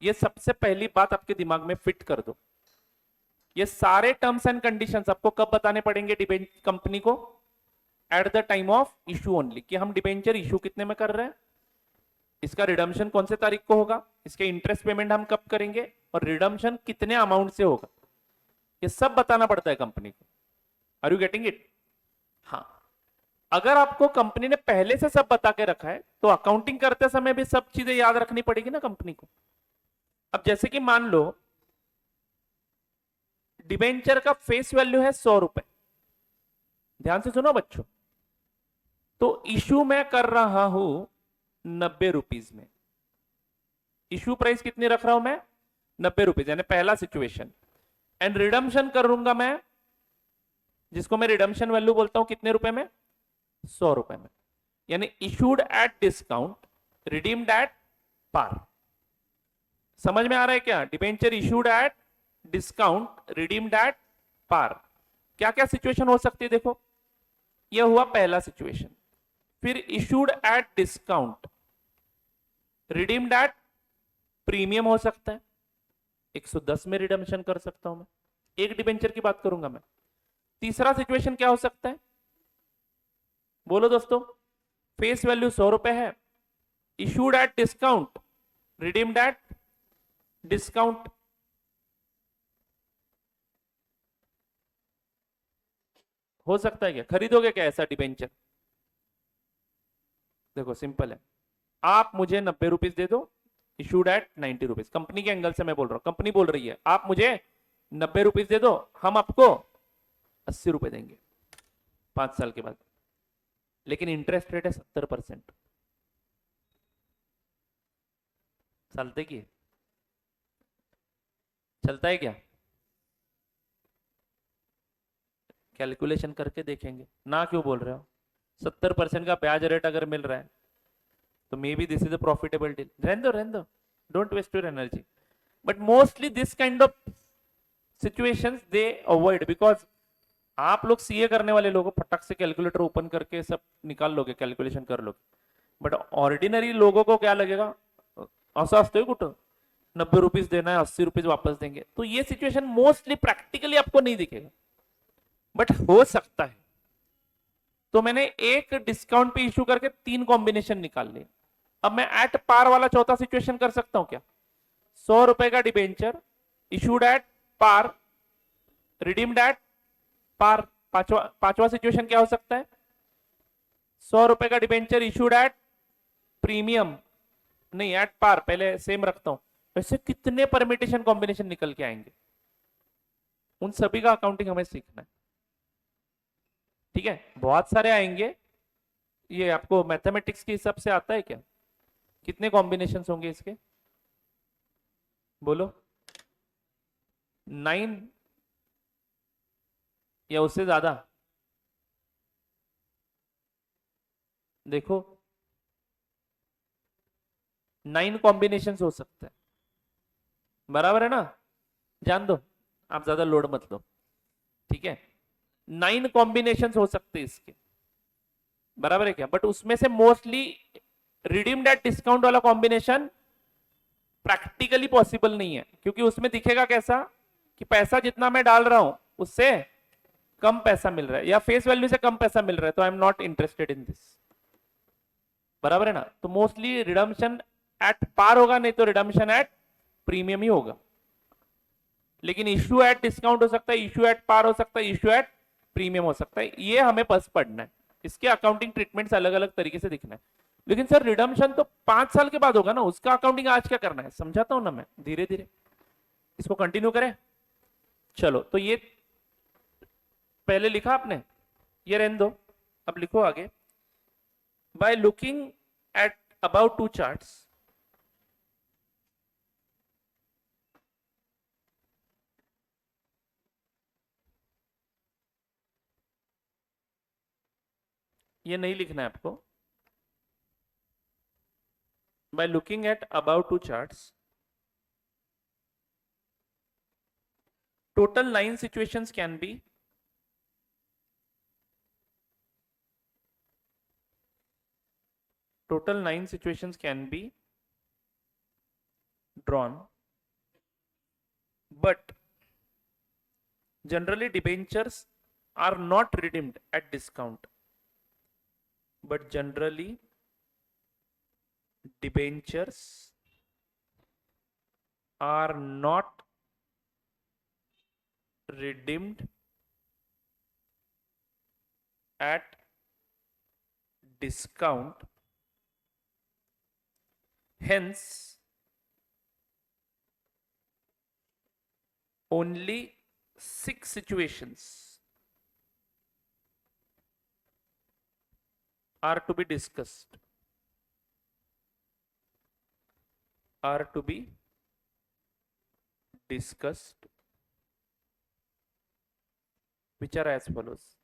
ये सबसे पहली बात आपके दिमाग में फिट कर दो। ये सारे टर्म्स एंड कंडीशंस आपको कब बताने पड़ेंगे कंपनी को? At the time of issue only, कि हम डिबेंचर इश्यू कितने में कर रहे हैं, इसका रिडम्शन कौन से तारीख को होगा, इसके इंटरेस्ट पेमेंट हम कब करेंगे, और रिडम्शन कितने अमाउंट से होगा, ये सब बताना पड़ता है कंपनी को। Are you getting it? हाँ, अगर आपको कंपनी ने पहले से सब बता के रखा है तो अकाउंटिंग करते समय भी सब चीजें याद रखनी पड़ेगी ना कंपनी को। अब जैसे कि मान लो डिबेंचर का फेस वैल्यू है 100 रुपए, ध्यान से सुनो बच्चों, तो इशू मैं कर रहा हूं 90 रुपीज में। इशू प्राइस कितनी रख रहा हूं मैं? 90 रुपीज, यानी पहला सिचुएशन। एंड रिडम्शन करूंगा मैं, जिसको मैं रिडम्शन वैल्यू बोलता हूं, कितने रुपए में? 100 रुपए में। यानी issued at discount, redeemed at par. समझ में आ रहा है क्या? Debenture issued at discount, redeemed at par. क्या क्या सिचुएशन हो सकती है देखो, यह हुआ पहला सिचुएशन। फिर issued at discount, redeemed at premium हो सकता है, 110 में रिडम्शन कर सकता हूं मैं, एक डिबेंचर की बात करूंगा मैं। तीसरा सिचुएशन क्या हो सकता है बोलो दोस्तों? फेस वैल्यू 100 रुपए है, issued at discount, redeemed at discount. हो सकता है क्या? खरीदोगे क्या ऐसा डिबेंचर? देखो सिंपल है, आप मुझे 90 रुपीज दे दो, इशूड एट 90 रुपीज। कंपनी के एंगल से मैं बोल रहा हूं, कंपनी बोल रही है आप मुझे 90 रुपीज दे दो, हम आपको 80 रुपए देंगे 5 साल के बाद, लेकिन इंटरेस्ट रेट है 70%। चलते की चलता है क्या? कैलकुलेशन करके देखेंगे ना, क्यों बोल रहे हो? 70% का ब्याज रेट अगर मिल रहा है तो maybe this is a profitable deal. रहने दो, don't waste your energy. But mostly this kind of situations they avoid, because आप लोग सीए करने वाले लोगों फटक से कैलकुलेटर ओपन करके सब निकाल लोगे, कैलकुलेशन कर लोगे। बट ऑर्डिनरी लोगों को क्या लगेगा, असं असतोय कुठं 90 रुपीज देना है, 80 रुपीज वापस देंगे। तो ये सिचुएशन मोस्टली प्रैक्टिकली आपको नहीं दिखेगा, बट हो सकता है। तो मैंने एक डिस्काउंट पे इश्यू करके 3 कॉम्बिनेशन निकाल लिए। अब मैं एट पार वाला चौथा सिचुएशन कर सकता हूं क्या? 100 रुपए का debenture, issued at par, redeemed at par. पांचवा सिचुएशन क्या हो सकता है? 100 रुपए का डिबेंचर, इशूड एट प्रीमियम, नहीं एट पार, पहले सेम रखता हूं। वैसे कितने परमिटेशन कॉम्बिनेशन निकल के आएंगे, उन सभी का अकाउंटिंग हमें सीखना है। ठीक है, बहुत सारे आएंगे। ये आपको मैथमेटिक्स के हिसाब से आता है क्या? कितने कॉम्बिनेशन होंगे इसके बोलो? 9 या उससे ज्यादा? देखो 9 कॉम्बिनेशन हो सकते हैं, बराबर है ना? जान दो, आप ज्यादा लोड मत लो, ठीक है? 9 कॉम्बिनेशन हो सकते हैं इसके, बराबर है क्या? बट उसमें से मोस्टली रिडीम्ड एट डिस्काउंट वाला कॉम्बिनेशन प्रैक्टिकली पॉसिबल नहीं है, क्योंकि उसमें दिखेगा कैसा कि पैसा जितना मैं डाल रहा हूं उससे कम पैसा मिल रहा है, या फेस वैल्यू से कम पैसा मिल रहा है, तो I am not interested in this, बराबर है ना? तो मोस्टली रिडम्शन एट पार होगा, नहीं तो रिडम्पशन एट प्रीमियम ही होगा। लेकिन इश्यू एट डिस्काउंट हो सकता है, इश्यू एट पार हो सकता है, इश्यू एट प्रीमियम हो सकता है। ये हमें बस पढ़ना है, इसके अकाउंटिंग ट्रीटमेंट्स अलग अलग तरीके से दिखना है। लेकिन सर रिडम्पशन तो 5 साल के बाद होगा ना, उसका अकाउंटिंग आज क्या करना है, समझाता हूं ना मैं धीरे धीरे। इसको कंटिन्यू करें, चलो। तो ये पहले लिखा आपने, ये रहने दो, अब लिखो आगे। By looking at about 2 charts, ये नहीं लिखना है आपको। By looking at about 2 charts, total 9 situations can be drawn, but generally debentures are not redeemed at discount, but generally debentures are not redeemed at discount, hence only 6 situations are to be discussed, which are as follows.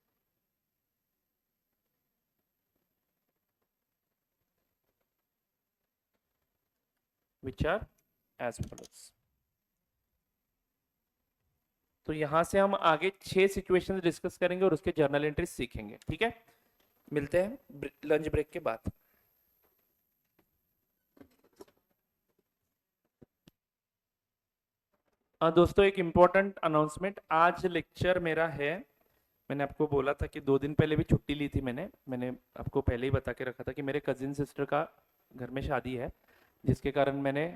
तो यहां से हम आगे 6 situations discuss करेंगे और उसके journal entries सीखेंगे, ठीक है। मिलते हैं लंच ब्रेक के बाद। दोस्तों एक इंपॉर्टेंट अनाउंसमेंट, आज लेक्चर मेरा है, मैंने आपको बोला था कि 2 दिन पहले भी छुट्टी ली थी मैंने आपको पहले ही बता के रखा था कि मेरे कजिन सिस्टर का घर में शादी है, जिसके कारण मैंने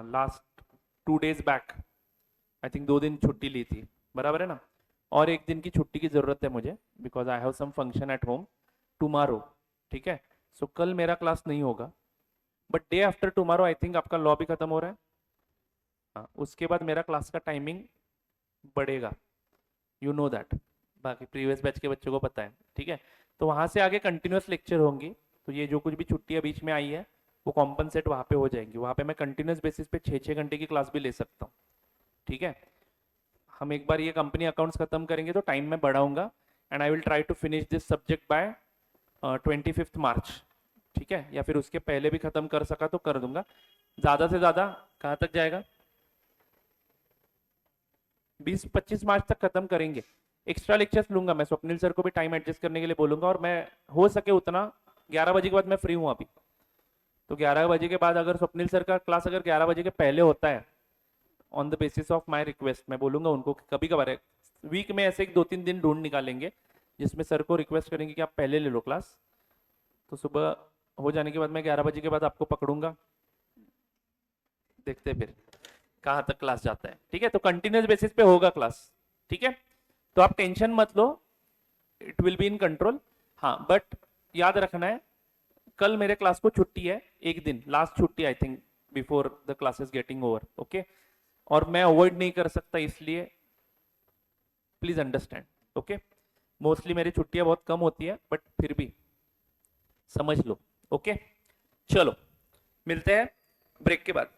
last 2 days back I think 2 दिन छुट्टी ली थी, बराबर है ना। और 1 दिन की छुट्टी की जरूरत है मुझे, because I have some function at home tomorrow, ठीक है। सो कल मेरा क्लास नहीं होगा, but day after tomorrow I think आपका लॉ भी खत्म हो रहा है। हाँ, उसके बाद मेरा क्लास का टाइमिंग बढ़ेगा, यू नो दैट, बाकी प्रीवियस बैच के बच्चों को पता है, ठीक है। तो वहां से आगे कंटिन्यूस लेक्चर होंगी, तो ये जो कुछ भी छुट्टियां बीच में आई है वो कॉम्पनसेट वहां पे हो जाएंगी। वहां पे मैं कंटिन्यूस बेसिस पे 6-6 घंटे की क्लास भी ले सकता हूँ, ठीक है। हम एक बार ये कंपनी अकाउंट्स खत्म करेंगे तो टाइम में बढ़ाऊंगा, and I will try to finish this subject by 25 March, ठीक है। या फिर उसके पहले भी खत्म कर सका तो कर दूंगा। ज्यादा से ज्यादा कहाँ तक जाएगा, 20-25 मार्च तक खत्म करेंगे। एक्स्ट्रा लेक्चर्स लूंगा मैं, स्वप्निल सर को भी टाइम एडजस्ट करने के लिए बोलूंगा, और मैं हो सके उतना 11 बजे के बाद मैं फ्री हूँ अभी, तो 11 बजे के बाद अगर स्वप्निल सर का क्लास अगर 11 बजे के पहले होता है, on the basis of my request, मैं बोलूंगा उनको कि कभी कभार वीक में ऐसे 2-3 दिन ढूंढ निकालेंगे जिसमें सर को रिक्वेस्ट करेंगे कि आप पहले ले लो क्लास, तो सुबह हो जाने के बाद मैं 11 बजे के बाद आपको पकड़ूंगा, देखते फिर कहां तक क्लास जाता है, ठीक है। तो कंटिन्यूस बेसिस पे होगा क्लास, ठीक है। तो आप टेंशन मत लो, it will be in control. हाँ, बट याद रखना है कल मेरे क्लास को छुट्टी है, 1 दिन लास्ट छुट्टी I think before the classes getting over, okay. और मैं अवॉइड नहीं कर सकता, इसलिए प्लीज अंडरस्टैंड, ओके। मोस्टली मेरी छुट्टियां बहुत कम होती है, बट फिर भी समझ लो, ओके। चलो मिलते हैं ब्रेक के बाद।